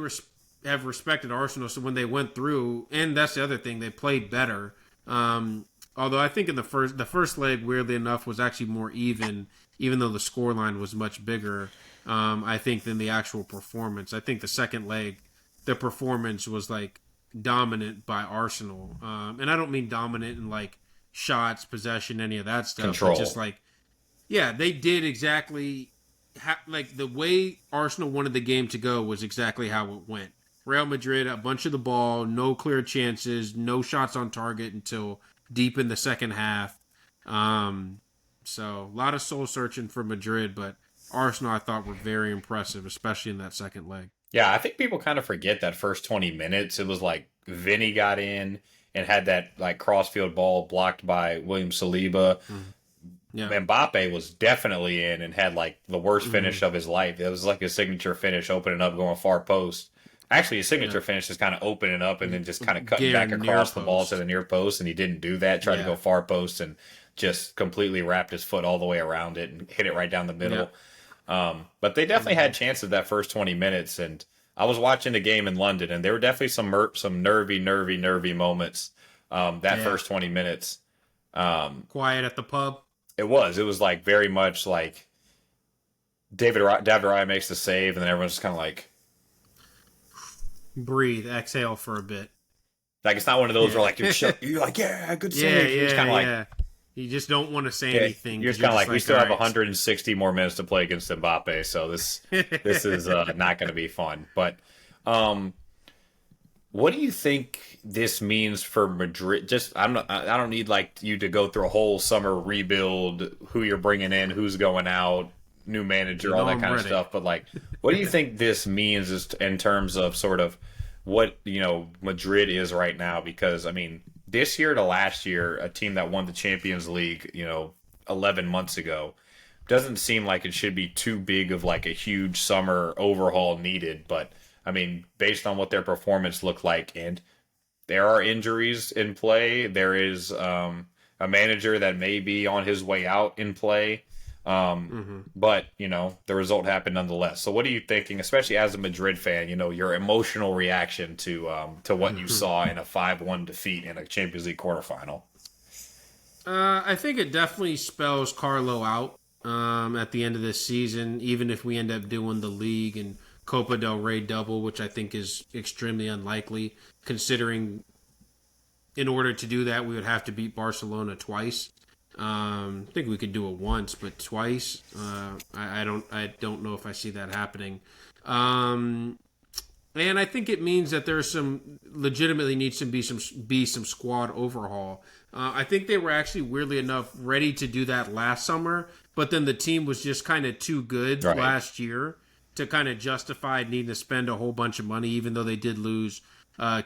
have respected Arsenal. So when they went through, and that's the other thing, they played better. Although I think in the first leg, weirdly enough, was actually more even though the scoreline was much bigger. I think than the actual performance. I think the second leg, the performance was like dominant by Arsenal, and I don't mean dominant in like shots, possession, any of that stuff. Control. But just like, yeah, they did exactly like the way Arsenal wanted the game to go was exactly how it went. Real Madrid, a bunch of the ball, no clear chances, no shots on target until deep in the second half. So a lot of soul searching for Madrid, but Arsenal I thought were very impressive, especially in that second leg. Yeah, I think people kind of forget that first 20 minutes. It was like Vinny got in and had that like crossfield ball blocked by William Saliba. Yeah. Mbappe was definitely in and had like the worst finish of his life. It was like his signature finish, opening up, going far post. Actually, his signature finish is kind of opening up and then just kind of cutting back across the ball to the near post, and he didn't do that. Tried to go far post and just completely wrapped his foot all the way around it and hit it right down the middle. But they definitely had chances that first 20 minutes, and I was watching the game in London, and there were definitely some nervy moments that first 20 minutes. Quiet at the pub. It was like very much like David Raya makes the save, and then everyone's just kind of like, breathe, exhale for a bit. Like it's not one of those where like you're like, yeah, good save. You're just kind of like, you just don't want to say anything. You're just kind of like, we still have 160 more minutes to play against Mbappe, so this is not going to be fun. But what do you think this means for Madrid? Just I don't need like you to go through a whole summer rebuild, who you're bringing in, who's going out, new manager, all that kind of stuff. But like, what do you think this means in terms of sort of what Madrid is right now? Because I mean, this year to last year, a team that won the Champions League, 11 months ago, doesn't seem like it should be too big of like a huge summer overhaul needed. But I mean, based on what their performance looked like, and there are injuries in play. There is a manager that may be on his way out in play. But, the result happened nonetheless. So what are you thinking, especially as a Madrid fan, your emotional reaction to what you saw in a 5-1 defeat in a Champions League quarterfinal? I think it definitely spells Carlo out at the end of this season, even if we end up doing the league and Copa del Rey double, which I think is extremely unlikely, considering in order to do that, we would have to beat Barcelona twice. I think we could do it once, but twice, I don't know if I see that happening. And I think it means that there's legitimately needs to be some squad overhaul. I think they were actually, weirdly enough, ready to do that last summer, but then the team was just kind of too good last year to kind of justify needing to spend a whole bunch of money, even though they did lose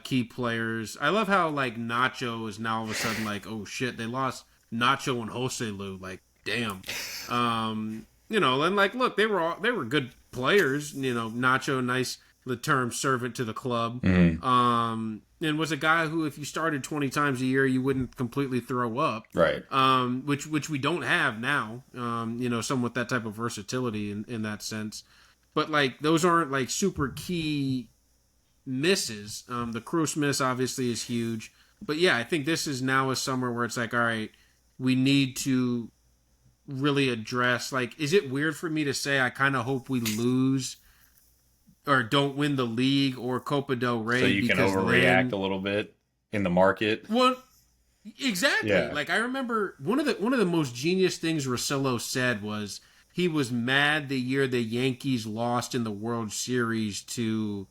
key players. I love how like Nacho is now all of a sudden like, oh shit, they lost Nacho and Joselu. Like, damn. And like, look, they were good players. Nacho, nice the term servant to the club. And was a guy who, if you started 20 times a year, you wouldn't completely throw up. Right. Which we don't have now. Someone with that type of versatility in that sense. But like those aren't like super key misses. The Kroos miss obviously is huge. But yeah, I think this is now a summer where it's like, all right, we need to really address, like, is it weird for me to say I kind of hope we lose or don't win the league or Copa del Rey? So you can overreact a little bit in the market. Well, exactly. Yeah. Like I remember one of the most genius things Russillo said was he was mad the year the Yankees lost in the World Series to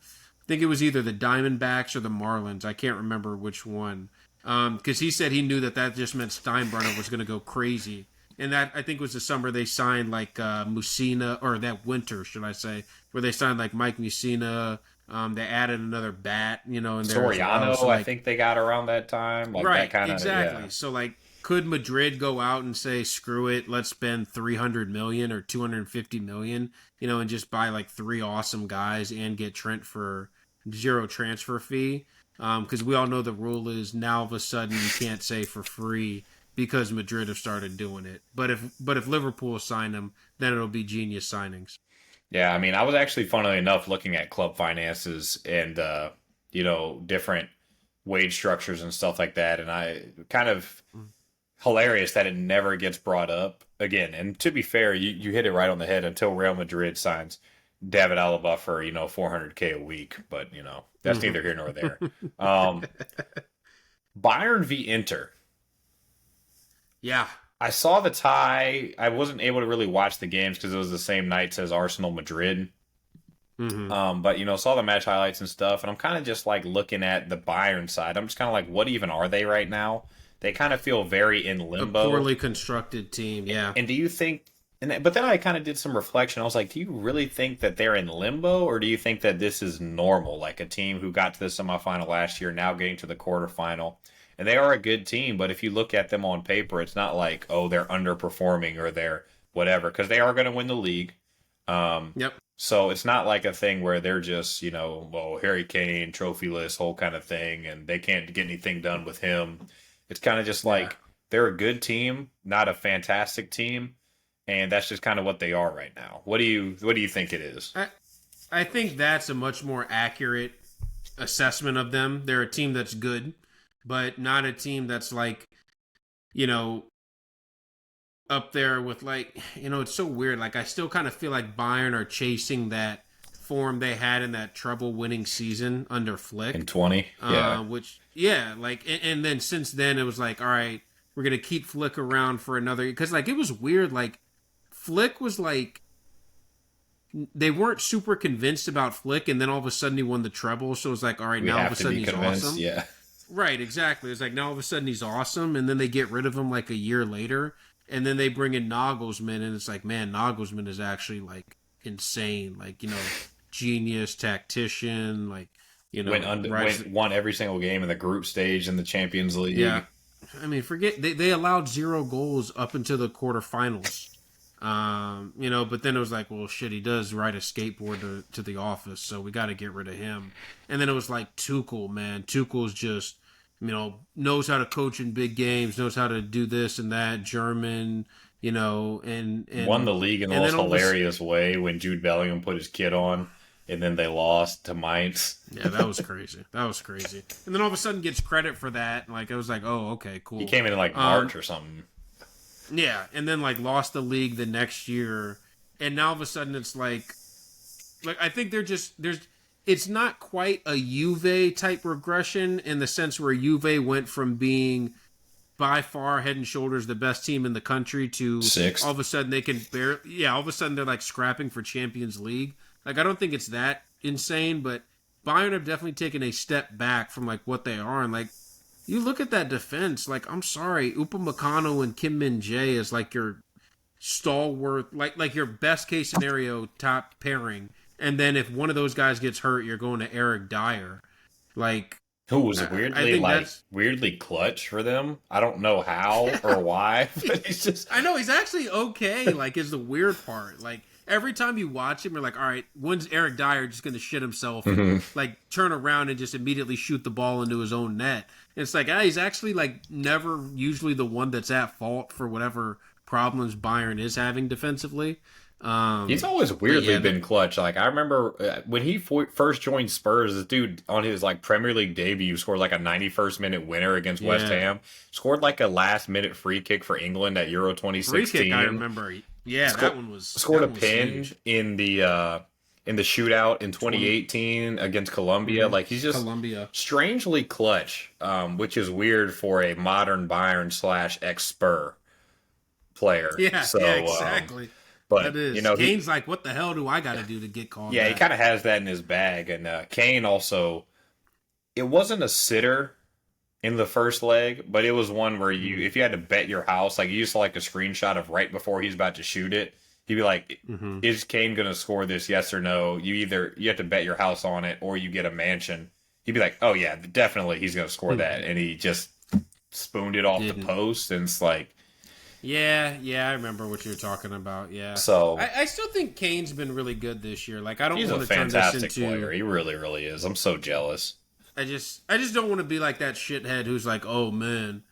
think it was either the Diamondbacks or the Marlins. I can't remember which one. Because he said he knew that just meant Steinbrenner was going to go crazy. And that, I think, was the summer they signed like Mussina, or that winter, should I say, where they signed like Mike Mussina. They added another bat, in there. Soriano, well. So, I think they got around that time. Like right, that kind of, exactly. yeah. So like, could Madrid go out and say, "Screw it, let's spend 300 million or 250 million, and just buy like three awesome guys and get Trent for zero transfer fee"? Because we all know the rule is now all of a sudden you can't say for free because Madrid have started doing it. But if Liverpool sign him, then it'll be genius signings. Yeah, I mean, I was actually, funnily enough, looking at club finances and different wage structures and stuff like that, and I kind of hilarious that it never gets brought up again. And to be fair, you hit it right on the head until Real Madrid signs David Alaba for 400K a week, but that's neither here nor there. Bayern v Inter. Yeah. I saw the tie. I wasn't able to really watch the games because it was the same nights as Arsenal Madrid. But saw the match highlights and stuff, and I'm kind of just like looking at the Bayern side. I'm just kind of like, what even are they right now? They kind of feel very in limbo. A poorly constructed team, yeah. And do you think? But then I kind of did some reflection. I was like, do you really think that they're in limbo, or do you think that this is normal? Like a team who got to the semifinal last year, now getting to the quarterfinal. And they are a good team, but if you look at them on paper, it's not like, oh, they're underperforming or they're whatever, because they are going to win the league. Yep. So it's not like a thing where they're just, Harry Kane, trophyless, whole kind of thing, and they can't get anything done with him. It's kind of just like they're a good team, not a fantastic team, and that's just kind of what they are right now. What do you think it is? I think that's a much more accurate assessment of them. They're a team that's good, but not a team that's like, up there with like, it's so weird. Like I still kind of feel like Bayern are chasing that form they had in that treble winning season under Flick. In 20? Yeah. And then since then it was like, all right, we're going to keep Flick around for another, because like it was weird. Like Flick was like, they weren't super convinced about Flick, and then all of a sudden he won the treble. So it was like, all right, now all of a sudden he's awesome. Yeah. Right, exactly. It's like now all of a sudden he's awesome, and then they get rid of him like a year later, and then they bring in Nagelsmann, and it's like, man, Nagelsmann is actually like insane, like genius tactician, like won every single game in the group stage in the Champions League. Yeah, I mean, forget they allowed 0 goals up until the quarterfinals. But then it was like, well, shit, he does ride a skateboard to the office, so we got to get rid of him. And then it was like Tuchel, man. Tuchel's just, knows how to coach in big games, knows how to do this and that, German, and won the league in the most hilarious way when Jude Bellingham put his kid on, and then they lost to Mainz. Yeah, that was crazy. And then all of a sudden gets credit for that. And like, I was like, oh, okay, cool. He came in like March or something. Yeah, and then like lost the league the next year, and now all of a sudden it's like I think it's not quite a Juve type regression in the sense where Juve went from being by far head and shoulders the best team in the country to sixth. All of a sudden they can all of a sudden they're like scrapping for Champions League. Like I don't think it's that insane, but Bayern have definitely taken a step back from like what they are, and like you look at that defense, like, I'm sorry, Upamecano and Kim Min-jae is like your stalwart, like your best case scenario top pairing. And then if one of those guys gets hurt, you're going to Eric Dyer. Like, who was weirdly clutch for them. I don't know how or why, but he's just. I know he's actually okay. Like, is the weird part. Like every time you watch him, you're like, all right, when's Eric Dyer just going to shit himself and like turn around and just immediately shoot the ball into his own net? And it's like, he's actually like never usually the one that's at fault for whatever problems Bayern is having defensively. He's always weirdly been clutch. Like I remember when he first joined Spurs, this dude on his like Premier League debut scored like a 91st minute winner against West Ham. Scored like a last minute free kick for England at Euro 2016. Free kick, I remember. Yeah, that one was scored that a pin huge. in the shootout in 2018 against Colombia. Like he's just strangely clutch, which is weird for a modern Bayern / ex Spur player. Yeah, exactly. But That is. he Kane's like, what the hell do I got to do to get called yeah, he back? kind of has that in his bag. And Kane also, it wasn't a sitter in the first leg, but it was one where if you had to bet your house, like you used to like a screenshot of right before he's about to shoot it, he'd be like, Mm-hmm. "Is Kane going to score this? Yes or no?" You have to bet your house on it, or you get a mansion. He'd be like, "Oh yeah, definitely he's going to score that," and he just spooned it off the Didn't. post, and it's like, Yeah, I remember what you're talking about. Yeah. so I still think Kane's been really good this year. Like, I don't he's a want to turn this fantastic into. player. He really, really is. I'm so jealous. I just don't want to be like that shithead who's like, oh man,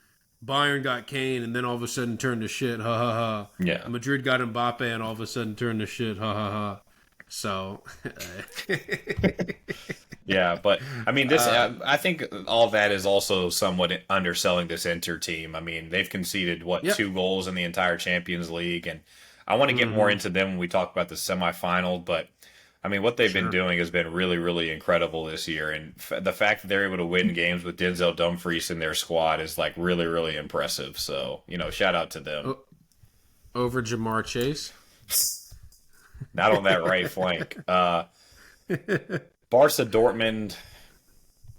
Bayern got Kane and then all of a sudden turned to shit. Ha ha ha. Yeah. Madrid got Mbappe and all of a sudden turned to shit. Ha ha ha. So. Yeah, but I mean, I think all that is also somewhat underselling this Inter team. I mean, they've conceded Yep. 2 goals in the entire Champions League, and I want to get more into them when we talk about the semifinal. But I mean, what they've been doing has been really, really incredible this year, and the fact that they're able to win games with Denzel Dumfries in their squad is like really, really impressive. So shout out to them. Over Jamar Chase. Not on that right flank. Barca Dortmund,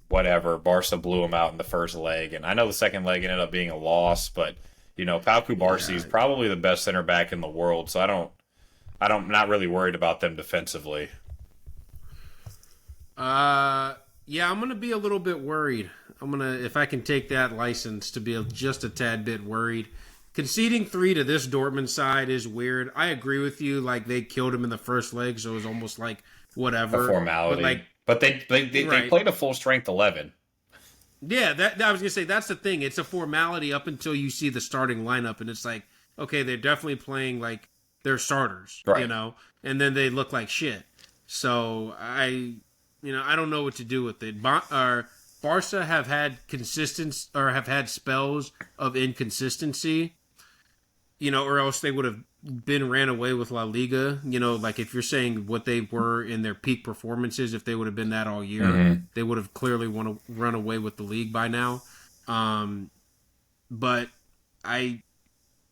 whatever. Barca blew them out in the first leg, and I know the second leg ended up being a loss, but Pau Cubarsí is probably the best center back in the world, so not really worried about them defensively. Yeah, I'm gonna be a little bit worried. If I can take that license to be just a tad bit worried. Conceding 3 to this Dortmund side is weird. I agree with you. Like, they killed him in the first leg, so it was almost like whatever. A formality. But they Right. played a full strength 11. Yeah, that I was gonna say that's the thing. It's a formality up until you see the starting lineup, and it's like, okay, they're definitely playing like they're starters, Right. and then they look like shit. So I don't know what to do with it. Barca have had have had spells of inconsistency, or else they would have been ran away with La Liga. Like if you're saying what they were in their peak performances, if they would have been that all year, they would have clearly run away with the league by now. But I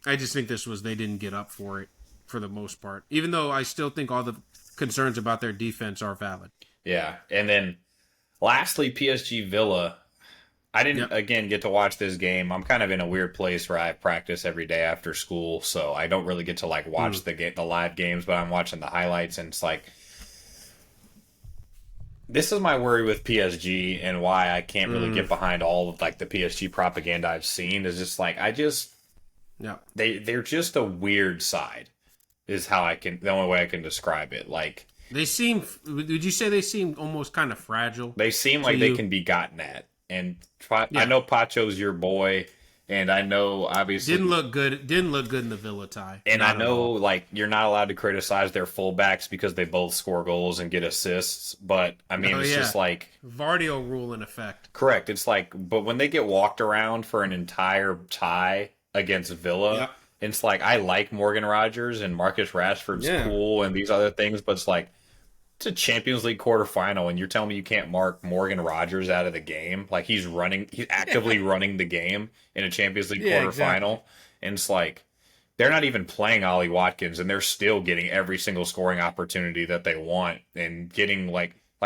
just think they didn't get up for it for the most part, even though I still think all the concerns about their defense are valid. Yeah, and then lastly, PSG Villa. I didn't, again, get to watch this game. I'm kind of in a weird place where I have practice every day after school, so I don't really get to watch the live games, but I'm watching the highlights, and it's like, this is my worry with PSG and why I can't really get behind all of the PSG propaganda I've seen. Is just they're just a weird side, is the only way I can describe it. Like, they seem. Would you say they seem almost kind of fragile? they seem like they can be gotten at. And I know Pacho's your boy, and I know obviously didn't look good. Didn't look good in the Villa tie. And I know you're not allowed to criticize their fullbacks because they both score goals and get assists. But I mean, just like Vardio rule in effect. Correct. It's but when they get walked around for an entire tie against Villa, it's like I like Morgan Rogers and Marcus Rashford's cool and these other things, but it's a Champions League quarterfinal, and you're telling me you can't mark Morgan Rogers out of the game? Like, he's actively running the game in a Champions League quarterfinal. Exactly. And it's they're not even playing Ollie Watkins, and they're still getting every single scoring opportunity that they want, and getting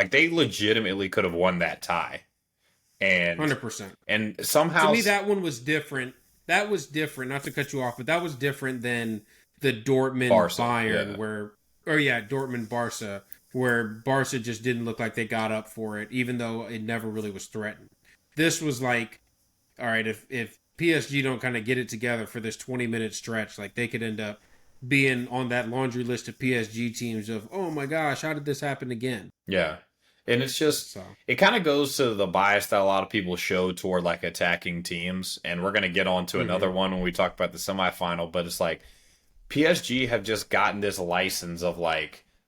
they legitimately could have won that tie. And 100%. And somehow, to me, that one was different. That was different. Not to cut you off, but that was different than the Dortmund Bayern, Dortmund Barca, where Barca just didn't look like they got up for it, even though it never really was threatened. This was like, all right, if PSG don't kind of get it together for this 20-minute stretch, they could end up being on that laundry list of PSG teams of, oh my gosh, how did this happen again? Yeah. And it's just, it kind of goes to the bias that a lot of people show toward attacking teams. And we're going to get on to another one when we talk about the semifinal, but it's PSG have just gotten this license of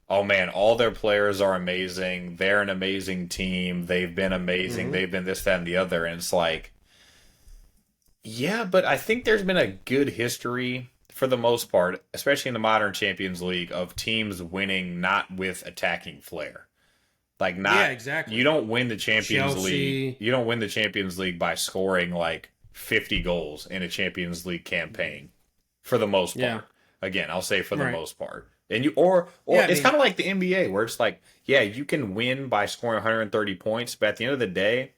oh man, all their players are amazing. They're an amazing team. They've been amazing. They've been this, that, and the other. And it's yeah, but I think there's been a good history for the most part, especially in the modern Champions League, of teams winning not with attacking flair. Exactly. You don't win the Champions Chelsea. League. You don't win the Champions League by scoring 50 goals in a Champions League campaign, for the most part. Again, I'll say for the Right. most part. And or Yeah, I it's mean, kind of like the NBA where it's like, yeah, you can win by scoring 130 points, but at the end of the day,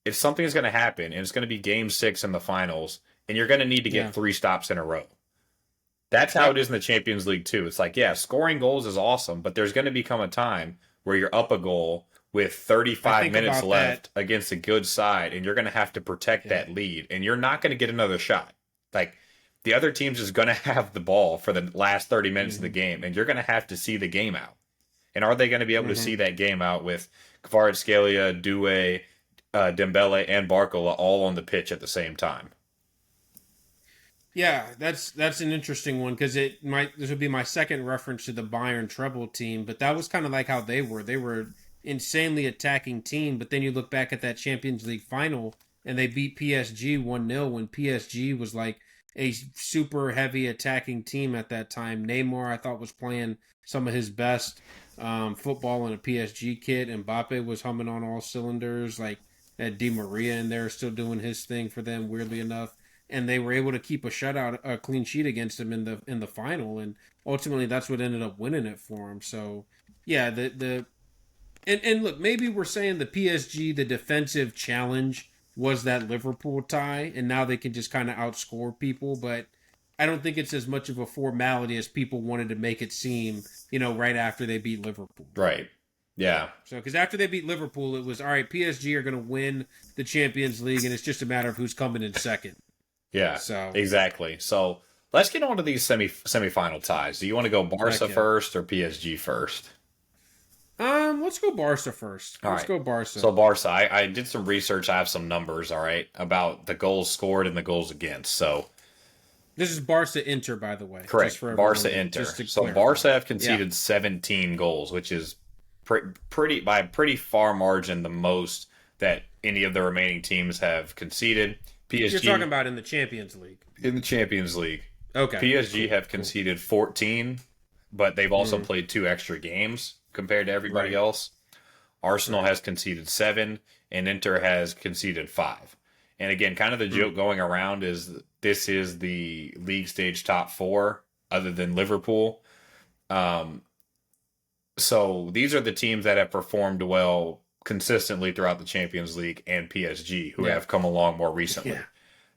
if something's going to happen and it's going to be game 6 in the finals and you're going to need to get yeah. 3 stops in a row. That's how it Yep. is in the Champions League too. It's like, yeah, scoring goals is awesome, but there's going to become a time where you're up a goal with I 35 think minutes about that. left against a good side, and you're going to have to protect Yeah. that lead, and you're not going to get another shot. Like the other team's just going to have the ball for the last 30 minutes of the Hmm. game, and you're going to have to see the game out. And are they going to be able to Hmm. see that game out with Kvaratskhelia, Doué, Dembele, and Barcola all on the pitch at the same time? Yeah, that's an interesting one because it might this would be my second reference to the Bayern treble team, but that was kind of like how they were. They were insanely attacking team, but then you look back at that Champions League final and they beat PSG 1-0 when PSG was like a super heavy attacking team at that time. Neymar I thought was playing some of his best football in a PSG kit. Mbappe was humming on all cylinders. Like had Di Maria in there still doing his thing for them. Weirdly enough, and they were able to keep a clean sheet against him in the final, and ultimately that's what ended up winning it for him. So, yeah, the and look, maybe we're saying the PSG the defensive challenge was that Liverpool tie, and now they can just kind of outscore people, but. I don't think it's as much of a formality as people wanted to make it seem, right after they beat Liverpool. Right. Yeah. So, because after they beat Liverpool, it was all right. PSG are going to win the Champions League, and it's just a matter of who's coming in second. Yeah, So, exactly. So let's get on to these semifinal ties. Do you want to go Barca heck yeah. first or PSG first? Let's go Barca first. All Let's right. go Barca. So Barca, I did some research. I have some numbers, all right, about the goals scored and the goals against. So This is Barca Inter, by the way. correct, Just for Barca everyone, Inter. just to So clarify. Barca have Yeah. conceded 17 goals, which is pretty by a pretty far margin the most that any of the remaining teams have conceded. You're PSG talking about in the Champions League. in the Champions League. Okay. PSG Cool. have Cool. conceded 14, but they've also Mhm. played 2 extra games compared to everybody Right. else. Arsenal has conceded 7, and Inter has conceded 5. And again, kind of the joke going around is this is the league stage top 4, other than Liverpool. Um, so these are the teams that have performed well consistently throughout the Champions League and PSG, who Yeah. have come along more recently. Yeah.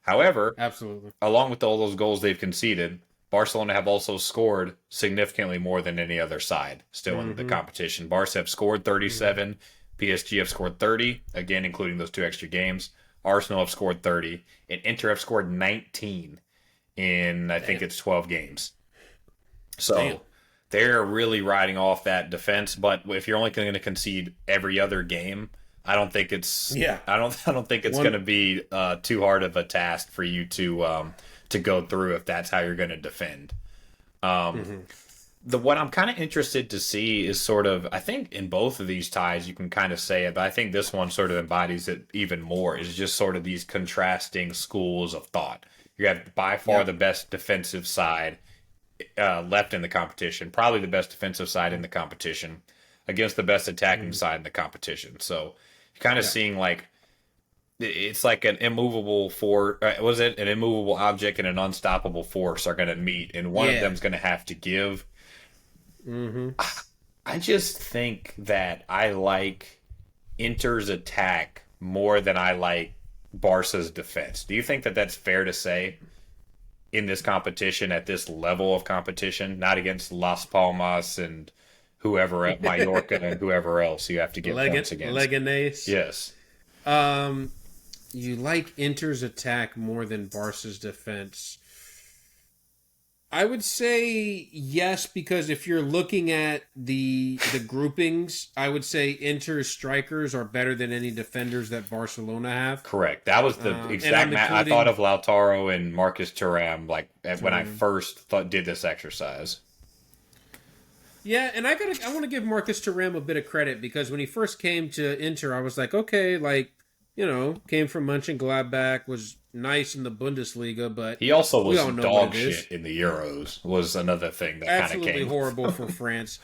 However, Absolutely. along with all those goals they've conceded, Barcelona have also scored significantly more than any other side still in the Mhm. competition. Barca have scored 37, PSG have scored 30, again, including those 2 extra games. Arsenal have scored 30, and Inter have scored 19 in, I think Damn. it's 12 games. So Damn. they're really riding off that defense. But if you're only going to concede every other game, I don't think it's Yeah. I don't think it's One- going to be too hard of a task for you to go through if that's how you're going to defend. The what I'm kind of interested to see is sort of I think in both of these ties you can kind of say it, but I think this one sort of embodies it even more. Is just sort of these contrasting schools of thought. You have by far Yeah. the best defensive side left in the competition, probably the best defensive side in the competition against the best attacking side in the competition. So you're kind of Yeah. seeing like it's like an immovable was it an immovable object and an unstoppable force are going to meet, and one of Yeah. them's going to have to give. Mm-hmm. I just think that I like Inter's attack more than I like Barca's defense. Do you think that that's fair to say in this competition at this level of competition, not against Las Palmas and whoever at Mallorca and whoever else you have to get points against? Leganés. Yes. You like Inter's attack more than Barca's defense. I would say yes, because if you're looking at the groupings, I would say Inter's strikers are better than any defenders that Barcelona have. Correct. That was the And exact I'm match. I including- thought of Lautaro and Marcus Thuram when I first did this exercise. Yeah, and I want to give Marcus Thuram a bit of credit because when he first came to Inter, I was like, okay, came from Mönchengladbach, was nice in the Bundesliga, but He also we was all know dog what it is. shit in the Euros. Was another thing that kind of Absolutely came. horrible for France.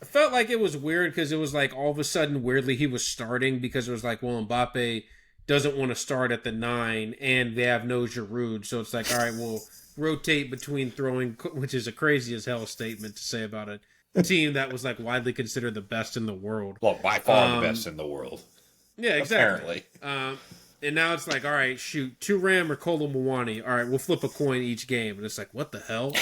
I felt like it was weird because it was like all of a sudden, weirdly, he was starting because it was like, well, Mbappe doesn't want to start at the 9, and they have no Giroud, so it's like, all right, well, rotate between throwing, which is a crazy as hell statement to say about a team that was like widely considered the best in the world. Well, by far the best in the world. Yeah, exactly. Apparently. And now it's like, all right, shoot, Turam or Kolo Muani. All right, we'll flip a coin each game. And it's like, what the hell?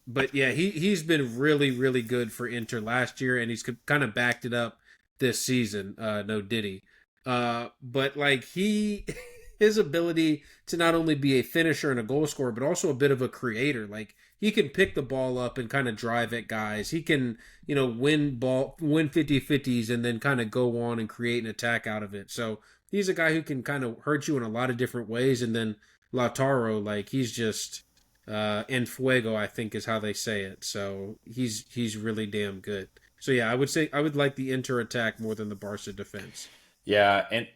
But yeah, he's been really, really good for Inter last year, and he's kind of backed it up this season. No Diddy. But like his ability to not only be a finisher and a goal scorer, but also a bit of a creator. Like he can pick the ball up and kind of drive at guys. He can, win 50-50s and then kind of go on and create an attack out of it. So he's a guy who can kind of hurt you in a lot of different ways. And then Lautaro, like he's just en fuego, I think is how they say it. So he's really damn good. So yeah, I would say I would like the Inter attack more than the Barca defense. Yeah, and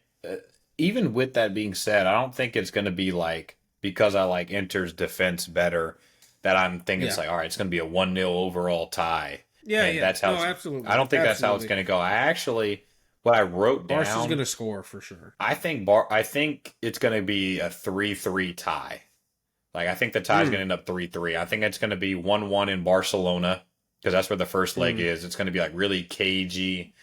even with that being said, I don't think it's going to be like because I like Inter's defense better that I'm thinking it's like, all right, it's going to be a 1-0 overall tie. Yeah, and that's how absolutely. I don't think that's how it's going to go. What I wrote down, Barca's going to score for sure. I think it's going to be a 3-3 tie. Like I think the tie is going to end up 3-3. I think it's going to be 1-1 in Barcelona because that's where the first leg is. It's going to be like really cagey.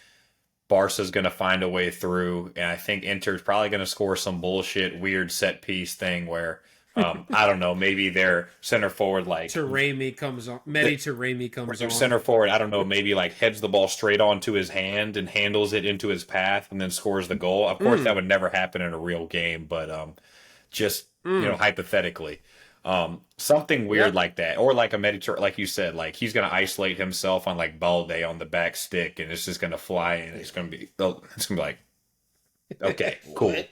Barca's going to find a way through, and I think Inter's probably going to score some bullshit, weird set piece thing where, I don't know, maybe their center forward like Taremi comes on. Mehdi Taremi comes on. Center forward, I don't know, maybe like heads the ball straight onto his hand and handles it into his path and then scores the goal. Of course, that would never happen in a real game, but just hypothetically. Something weird like that, or like a Mediterranean, like you said, like he's gonna isolate himself on like Balde on the back stick, and it's just gonna fly, and it's gonna be like, okay, cool.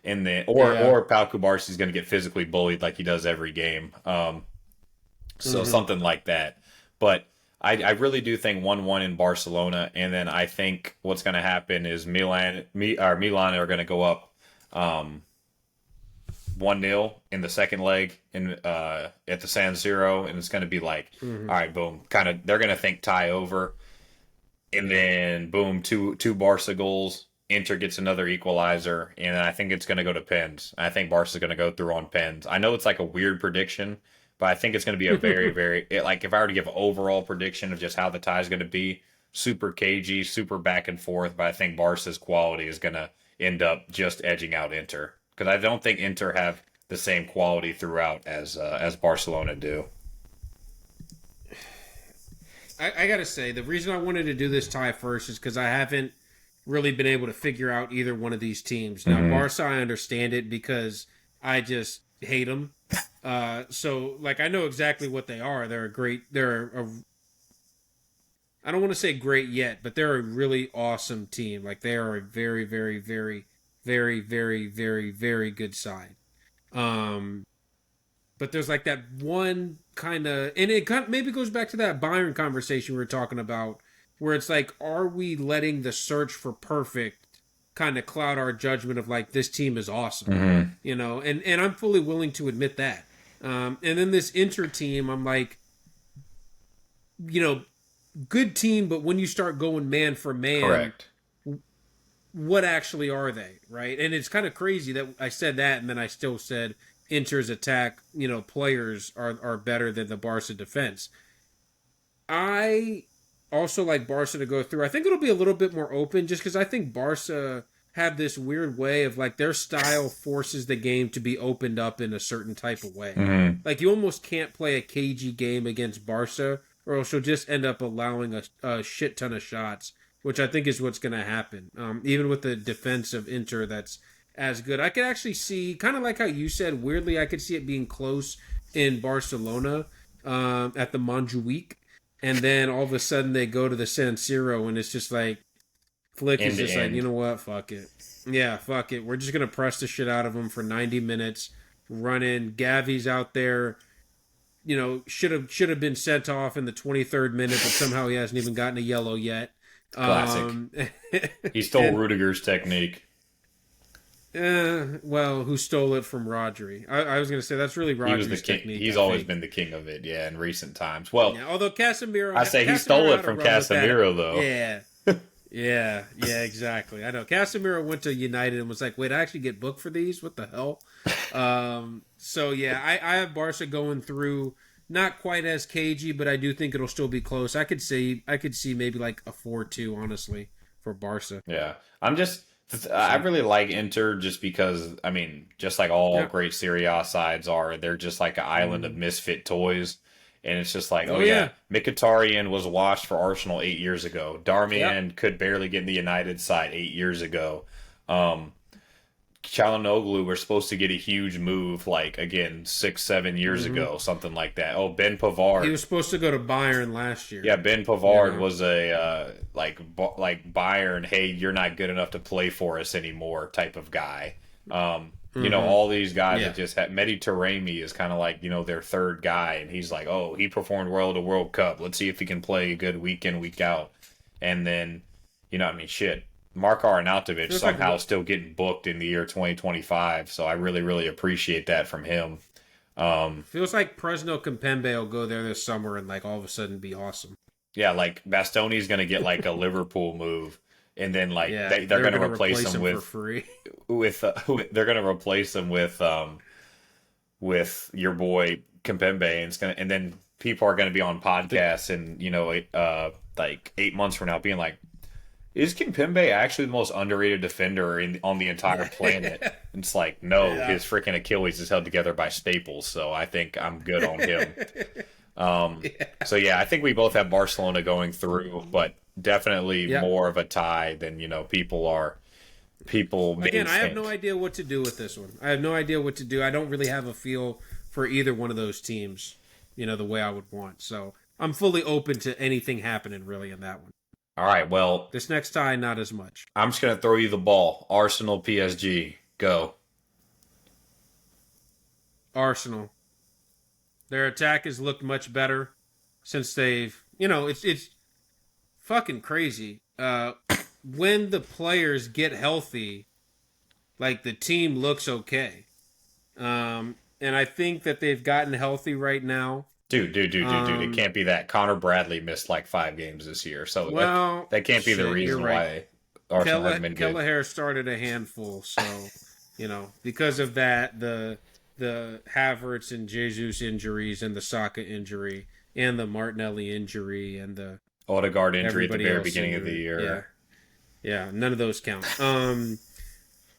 And then, or Pau Cubarsí is gonna get physically bullied like he does every game. So something like that. But I really do think 1-1 in Barcelona, and then I think what's gonna happen is Milan are gonna go up. 1-0 in the second leg at the San Siro, and it's going to be like, all right, boom, kind of. They're going to think tie over, and then boom, two Barca goals. Inter gets another equalizer, and I think it's going to go to pens. I think Barca's going to go through on pens. I know it's like a weird prediction, but I think it's going to be a very, very like if I were to give an overall prediction of just how the tie is going to be, super cagey, super back and forth. But I think Barca's quality is going to end up just edging out Inter. Because I don't think Inter have the same quality throughout as Barcelona do. I gotta say, the reason I wanted to do this tie first is because I haven't really been able to figure out either one of these teams. Now, Barca, I understand it because I just hate them. So, like, I know exactly what they are. I don't want to say great yet, but they're a really awesome team. Like, they are a very, very, very, very, very, very, very good side. But there's like that one kind of, and it kind of maybe goes back to that Bayern conversation we were talking about, where it's like, are we letting the search for perfect kind of cloud our judgment of like, this team is awesome, and I'm fully willing to admit that. And then this Inter team, I'm like, good team, but when you start going man for man, correct. What actually are they, right? And it's kind of crazy that I said that, and then I still said Inter's attack, players are better than the Barca defense. I also like Barca to go through. I think it'll be a little bit more open just because I think Barca have this weird way of like their style forces the game to be opened up in a certain type of way. Like you almost can't play a cagey game against Barca or else you'll just end up allowing a shit ton of shots, which I think is what's going to happen. Even with the defense of Inter that's as good. I could actually see, kind of like how you said, weirdly, I could see it being close in Barcelona at the Montjuic. And then all of a sudden they go to the San Siro and it's just like, Flick is just like, you know what, fuck it. Yeah, fuck it. We're just going to press the shit out of them for 90 minutes, run in. Gavi's out there, should have been sent off in the 23rd minute, but somehow he hasn't even gotten a yellow yet. Classic. He stole Rudiger's technique. Well, who stole it from Rodri? I was going to say that's really Rodri's technique. He's always been the king of it, in recent times. Well, although Casemiro, he stole it from Casemiro, though. Yeah, Yeah, exactly. I know. Casemiro went to United and was like, "Wait, I actually get booked for these? What the hell?" So yeah, I have Barca going through. Not quite as cagey, but I do think it'll still be close. I could see maybe like a 4-2, honestly, for Barca. Yeah, I'm just. I So really like Inter just because I mean, just like all yeah. great Serie A sides are, they're just like an island of Mm. misfit toys, and it's just like, oh Oh yeah, yeah. Mkhitaryan was washed for Arsenal 8 years ago. Yep. Darmian could barely get in the United side 8 years ago. Um, Çalhanoğlu were supposed to get a huge move like again 6 7 years Hmm. ago, something like that. Oh, Ben He Pavard. was supposed to go to Bayern last Yeah, year. Ben You Pavard know. was a like Bayern. Hey, you're not good enough to play for us anymore type of guy. Hmm. All these guys that Yeah. just had Mehdi Taremi is kind of like their third guy, and he's like, oh, he performed well at the World Cup. Let's see if he can play a good week in week out. And then, I mean, shit. Marko Arnautovic Feels like somehow still getting booked in the year 2025, so I really, really appreciate that from him. feels like Presno Kimpembe will go there this summer and like all of a sudden be awesome. Yeah, like Bastoni's gonna get like a Liverpool move, and then like Yeah, they're they're gonna gonna replace replace him him for free. with they're gonna replace him with your boy Kimpembe, and it's gonna and then people are gonna be on podcasts and like 8 months from now being like, is Kimpembe actually the most underrated defender on the entire planet? And it's like, no, Yeah. his freaking Achilles is held together by staples, so I think I'm good on him. So yeah, I think we both have Barcelona going through, but definitely Yeah. more of a tie than people may Again, I have no think. idea what to do with this one. I have no idea what to do. I don't really have a feel for either one of those teams, the way I would want. So I'm fully open to anything happening really in that one. All right, well, This next tie, not as much. I'm just gonna throw you the ball. Arsenal, PSG, go. Arsenal. Their attack has looked much better since it's fucking crazy. When the players get healthy, like the team looks okay. And I think that they've gotten healthy right now. Dude. It Um, can't be that. Connor Bradley missed like 5 games this year, so well, that can't be the shit, you're reason right. why Arsenal hasn't been good. Kelleher started a handful, so because of that, the Havertz and Jesus injuries and the Saka injury and the Martinelli injury and the Odegaard injury at the everybody very else beginning of the injury. Yeah, year. yeah, none of those count.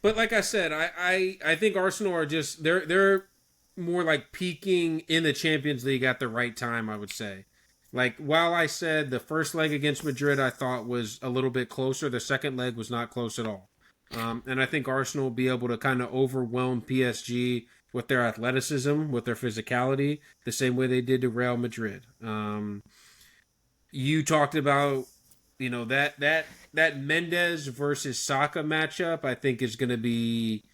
But like I said, I think Arsenal are just they're more like peaking in the Champions League at the right time. I would say. Like while I said the first leg against Madrid I thought was a little bit closer, the second leg was not close at all. And I think Arsenal will be able to kind of overwhelm PSG with their athleticism, with their physicality, the same way they did to Real Madrid. You talked about that Mendes versus Saka matchup. I think is going to be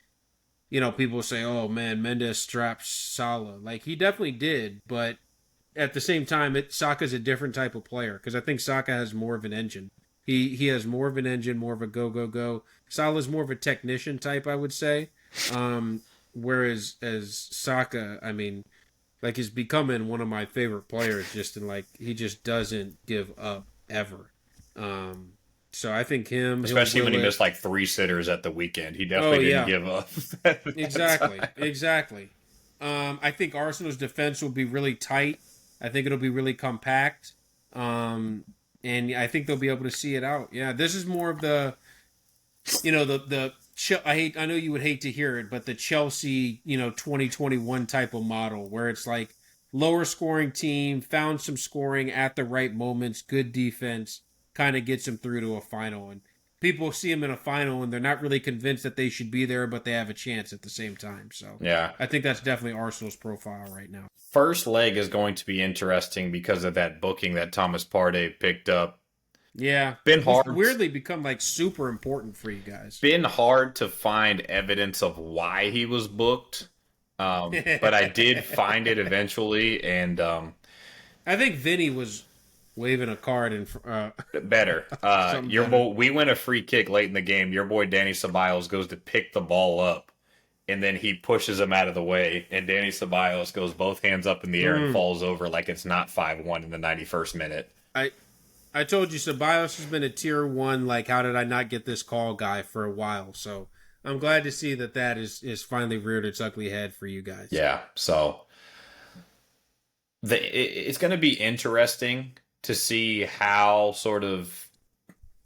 people say, oh man, Mendes strapped Salah. Like he definitely did, but at the same time, Saka's a different type of player because I think Saka has more of an engine. He has more of an engine, more of a go. Salah's more of a technician type, I would say. Whereas as Saka, I mean, like is becoming one of my favorite players. Just in like he just doesn't give up ever. Um, so I think he'll Especially when will he it. missed like three sitters at the weekend. He Oh definitely didn't yeah, give up. exactly, exactly. I think Arsenal's defense will be really tight. I think it'll be really compact. Um, and I think they'll be able to see it out. Yeah, this is more of the, I know you would hate to hear it, but the Chelsea, 2021 type of model where it's like lower scoring team, found some scoring at the right moments, good defense, kind of gets them through to a final. And people see them in a final and they're not really convinced that they should be there, but they have a chance at the same time. So Yeah. I think that's definitely Arsenal's profile right now. First leg is going to be interesting because of that booking that Thomas Partey picked up. Yeah, Been he's hard. weirdly become like super important for you guys. Been hard to find evidence of why he was booked. But I did find it eventually, and I think Vinny was waving a card in. better. Something Your better. boy, we win a free kick late in the game. Your boy Danny Ceballos goes to pick the ball up, and then he pushes him out of the way, and Danny Ceballos goes both hands up in the air and falls over like it's not 5-1 in the 91st minute. I I told you Ceballos has been a tier one. Like, how did I not get this call guy for a while? So I'm glad to see that is finally reared its ugly head for you guys. Yeah. So it's going to be interesting to see how sort of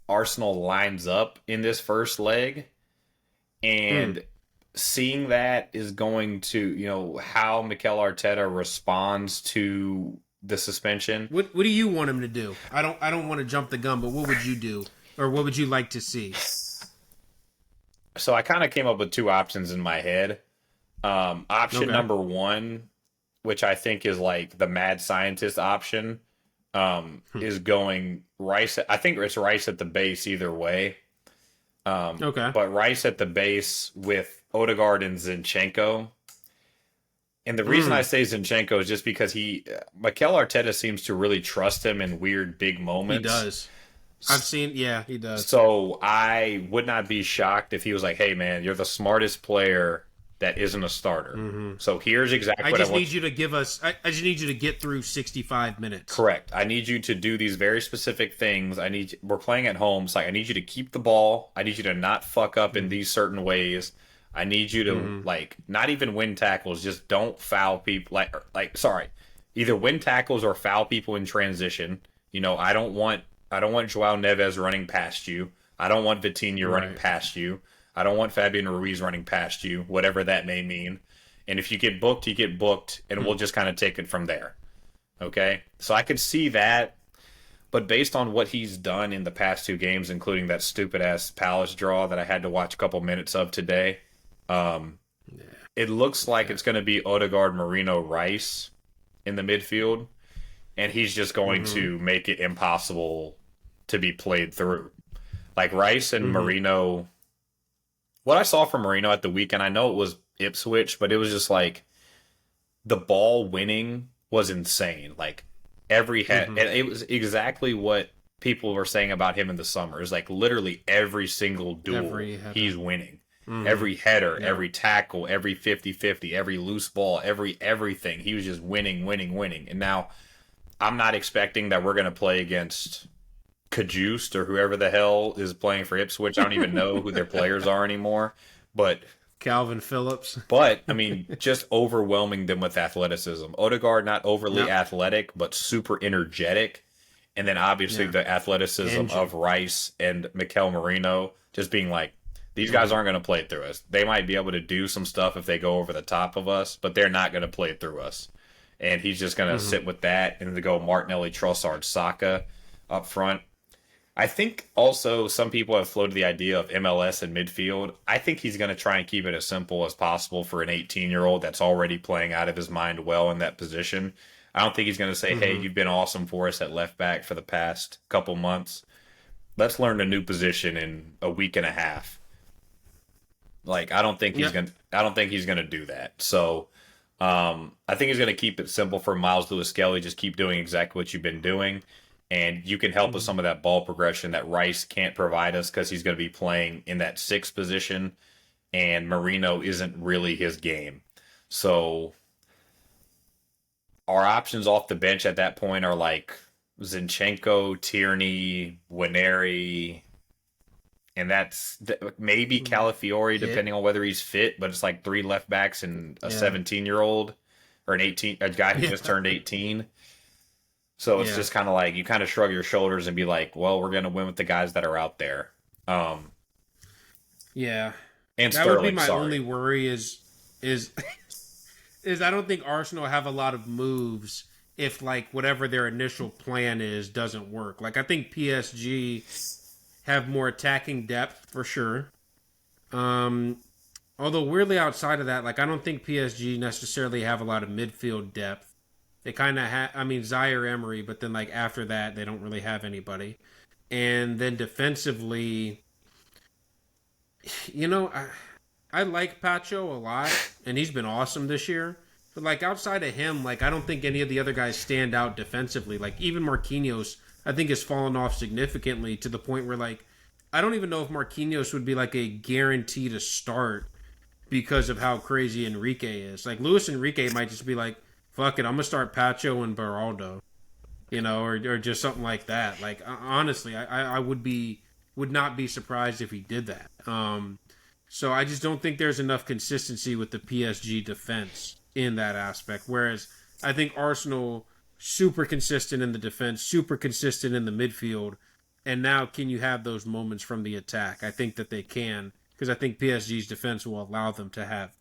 Arsenal lines up in this first leg, and seeing that is going to, how Mikel Arteta responds to the suspension. What do you want him to do? I don't want to jump the gun, but what would you do, or what would you like to see? So I kind of came up with two options in my head. Option number one, which I think is like the mad scientist option, is going Rice. I think it's Rice at the base either way. But Rice at the base with Odegaard and Zinchenko. And the reason I say Zinchenko is just because Mikel Arteta seems to really trust him in weird big moments. He does. He does. So I would not be shocked if he was like, "Hey, man, you're the smartest player that isn't a starter. So here's exactly what I want. I just need you to get through 65 minutes. Correct. I need you to do these very specific things. We're playing at home, so I need you to keep the ball. I need you to not fuck up in these certain ways. I need you to not even win tackles, just don't foul people. Either win tackles or foul people in transition. I don't want Joao Neves running past you. I don't want Vitinha running past you. I don't want Fabian Ruiz running past you, whatever that may mean. And if you get booked, you get booked, and we'll just kind of take it from there. Okay? So I could see that, but based on what he's done in the past two games, including that stupid-ass Palace draw that I had to watch a couple minutes of today, it looks like it's going to be Odegaard, Merino, Rice in the midfield, and he's just going to make it impossible to be played through. Like Rice and Merino... What I saw from Merino at the weekend, I know it was Ipswich, but it was just like the ball winning was insane. Like every head, and it was exactly what people were saying about him in the summer. It's like literally every single duel he's winning. Every header, every tackle, every 50-50, every loose ball, everything. He was just winning. And now I'm not expecting that we're going to play against Cajuste or whoever the hell is playing for Ipswich. I don't even know who their players are anymore. But Calvin Phillips. But, I mean, just overwhelming them with athleticism. Odegaard, not overly athletic, but super energetic. And then obviously the athleticism of Rice and Mikel Merino just being like, these guys aren't going to play through us. They might be able to do some stuff if they go over the top of us, but they're not going to play through us. And he's just going to sit with that and to go Martinelli, Trossard, Saka up front. I think also some people have floated the idea of MLS in midfield. I think he's going to try and keep it as simple as possible for an 18-year-old that's already playing out of his mind well in that position. I don't think he's going to say, hey, you've been awesome for us at left back for the past couple months. Let's learn a new position in a week and a half. Like, I don't think he's going to do that. So I think he's going to keep it simple for Miles Lewis-Skelly. Just keep doing exactly what you've been doing. And you can help with some of that ball progression that Rice can't provide us because he's going to be playing in that sixth position, and Merino isn't really his game. So our options off the bench at that point are like Zinchenko, Tierney, Nwaneri, and that's maybe Calafiori, depending on whether he's fit. But it's like three left backs and a 17-year-old or a guy who just turned 18. So it's just kind of like you kind of shrug your shoulders and be like, well, we're going to win with the guys that are out there. And that Sterling, would be my only worry is I don't think Arsenal have a lot of moves if like whatever their initial plan is doesn't work. Like I think PSG have more attacking depth for sure. Although weirdly outside of that, like I don't think PSG necessarily have a lot of midfield depth. They kind of have, Zaire Emery, but then like after that, they don't really have anybody. And then defensively, I like Pacho a lot, and he's been awesome this year. But like outside of him, like I don't think any of the other guys stand out defensively. Like even Marquinhos, I think has fallen off significantly to the point where like I don't even know if Marquinhos would be like a guarantee to start because of how crazy Enrique is. Like Luis Enrique might just be like, fuck it, I'm going to start Pacho and Beraldo. or just something like that. Like honestly, I would not be surprised if he did that. So I just don't think there's enough consistency with the PSG defense in that aspect. Whereas I think Arsenal super consistent in the defense, super consistent in the midfield, and now can you have those moments from the attack? I think that they can, because I think PSG's defense will allow them to have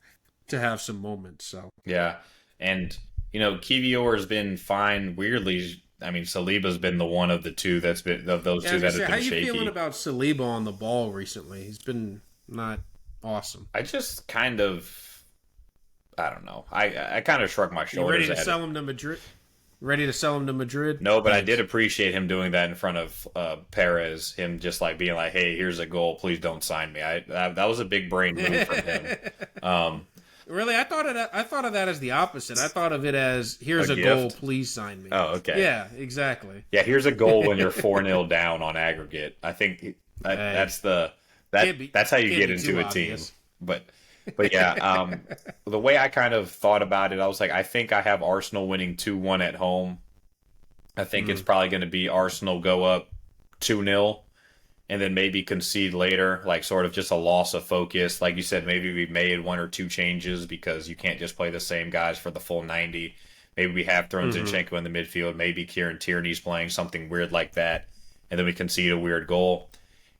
some moments. So Yeah, and Kivior has been fine. Weirdly, I mean, Saliba's been the one of the two that's been of those two that have been how you shaky. feeling about Saliba on the ball recently? He's been not awesome. I just kind of, I don't know. I kind of shrug my You shoulders. ready to at sell it. him to Madrid? Ready to sell him to Madrid? No, but I did appreciate him doing that in front of Perez. Him just like being like, "Hey, here's a goal. Please don't sign me." That was a big brain move from him. Really, I thought of that as the opposite. I thought of it as, "Here's a goal. Please sign me." Oh, okay. Yeah, exactly. Yeah, here's a goal when you're 4-0 down on aggregate. I think that's how you get into a team. But yeah, the way I kind of thought about it, I was like, I think I have Arsenal winning 2-1 at home. I think it's probably going to be Arsenal go up 2-0 and then maybe concede later, like sort of just a loss of focus. Like you said, maybe we made one or two changes because you can't just play the same guys for the full 90. Maybe we have thrown Zinchenko in the midfield. Maybe Kieran Tierney's playing something weird like that. And then we concede a weird goal.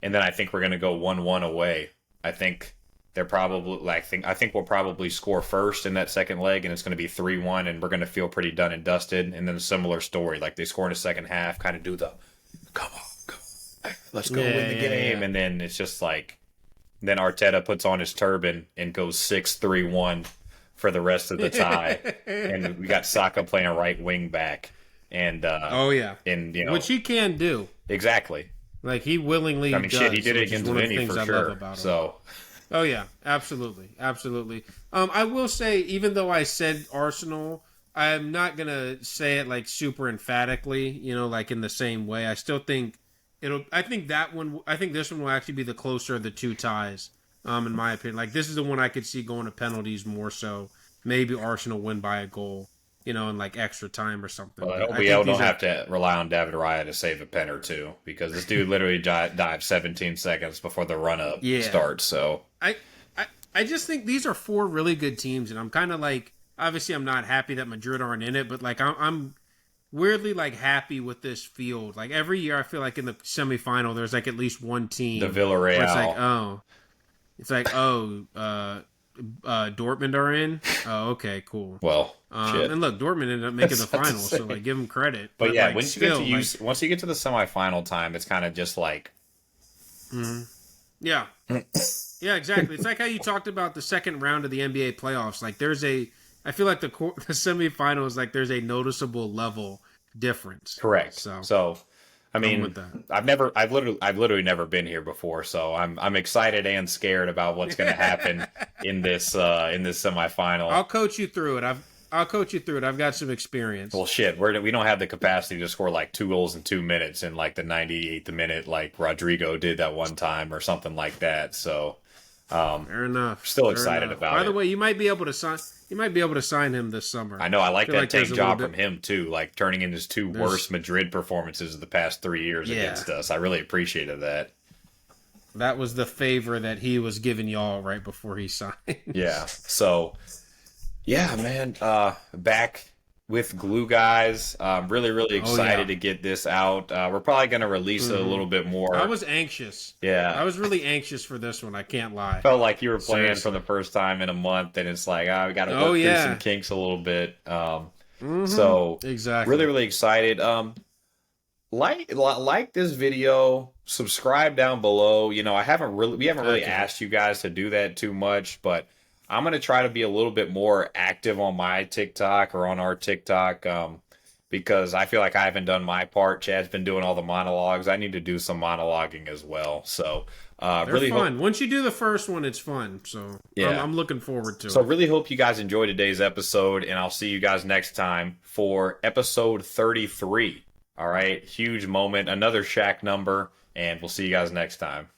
And then I think we're going to go 1-1 away. I think they're probably, I think we'll probably score first in that second leg, and it's going to be 3-1, and we're going to feel pretty done and dusted. And then a similar story, like they score in the second half, kind of do the, come on, let's go win the game. And then it's just like, then Arteta puts on his turban and goes 6-3-1 for the rest of the tie. And we got Saka playing a right wing back. And and which he can do. Exactly. Like he willingly. I mean, does, shit, he did it against Vinny for sure. So. Oh yeah, absolutely. I will say, even though I said Arsenal, I'm not gonna say it like super emphatically, like in the same way. I still think I think this one will actually be the closer of the two ties. In my opinion, like this is the one I could see going to penalties more so. Maybe Arsenal win by a goal, in like extra time or something. Well, I hope we don't have to rely on David Raya to save a pen or two, because this dude literally dived 17 seconds before the run-up starts. So I just think these are four really good teams, and I'm kind of like, obviously I'm not happy that Madrid aren't in it, but like I'm weirdly like happy with this field. Like every year I feel like in the semifinal there's like at least one team. The Villarreal. It's like Dortmund are in. Oh, okay, cool. Well, shit. And look, Dortmund ended up making the final, so like give them credit. But yeah, like, once you get to the semifinal time, it's kind of just like, yeah, yeah, exactly. It's like how you talked about the second round of the NBA playoffs. Like I feel like the semifinal is like there's a noticeable level difference. Correct. So I mean, I've literally never been here before, so I'm excited and scared about what's going to happen in this semifinal. I'll coach you through it. I've got some experience. Well, shit, we don't have the capacity to score like 2 goals in 2 minutes in like the 98th minute, like Rodrigo did that one time or something like that. So, fair enough. Still excited about it. By the way, you might be able to sign him this summer. I know. I like that tank job from him too, like turning in his two worst Madrid performances of the past 3 years against us. I really appreciated that. That was the favor that he was giving y'all right before he signed. Yeah. So, yeah, man. Back with Glue Guys. Really, really excited to get this out. We're probably going to release it a little bit more. I was anxious. Yeah. I was really anxious for this one. I can't lie. Felt like you were playing for the first time in a month, and it's like, we got to work through some kinks a little bit. So, exactly. Really, really excited. Like this video, subscribe down below. We haven't really asked you guys to do that too much, but I'm going to try to be a little bit more active on my TikTok or on our TikTok, because I feel like I haven't done my part. Chad's been doing all the monologues. I need to do some monologuing as well. So, they're really fun. Once you do the first one, it's fun. So, yeah. I'm looking forward to it. So, really hope you guys enjoyed today's episode, and I'll see you guys next time for episode 33. All right, huge moment, another Shaq number, and we'll see you guys next time.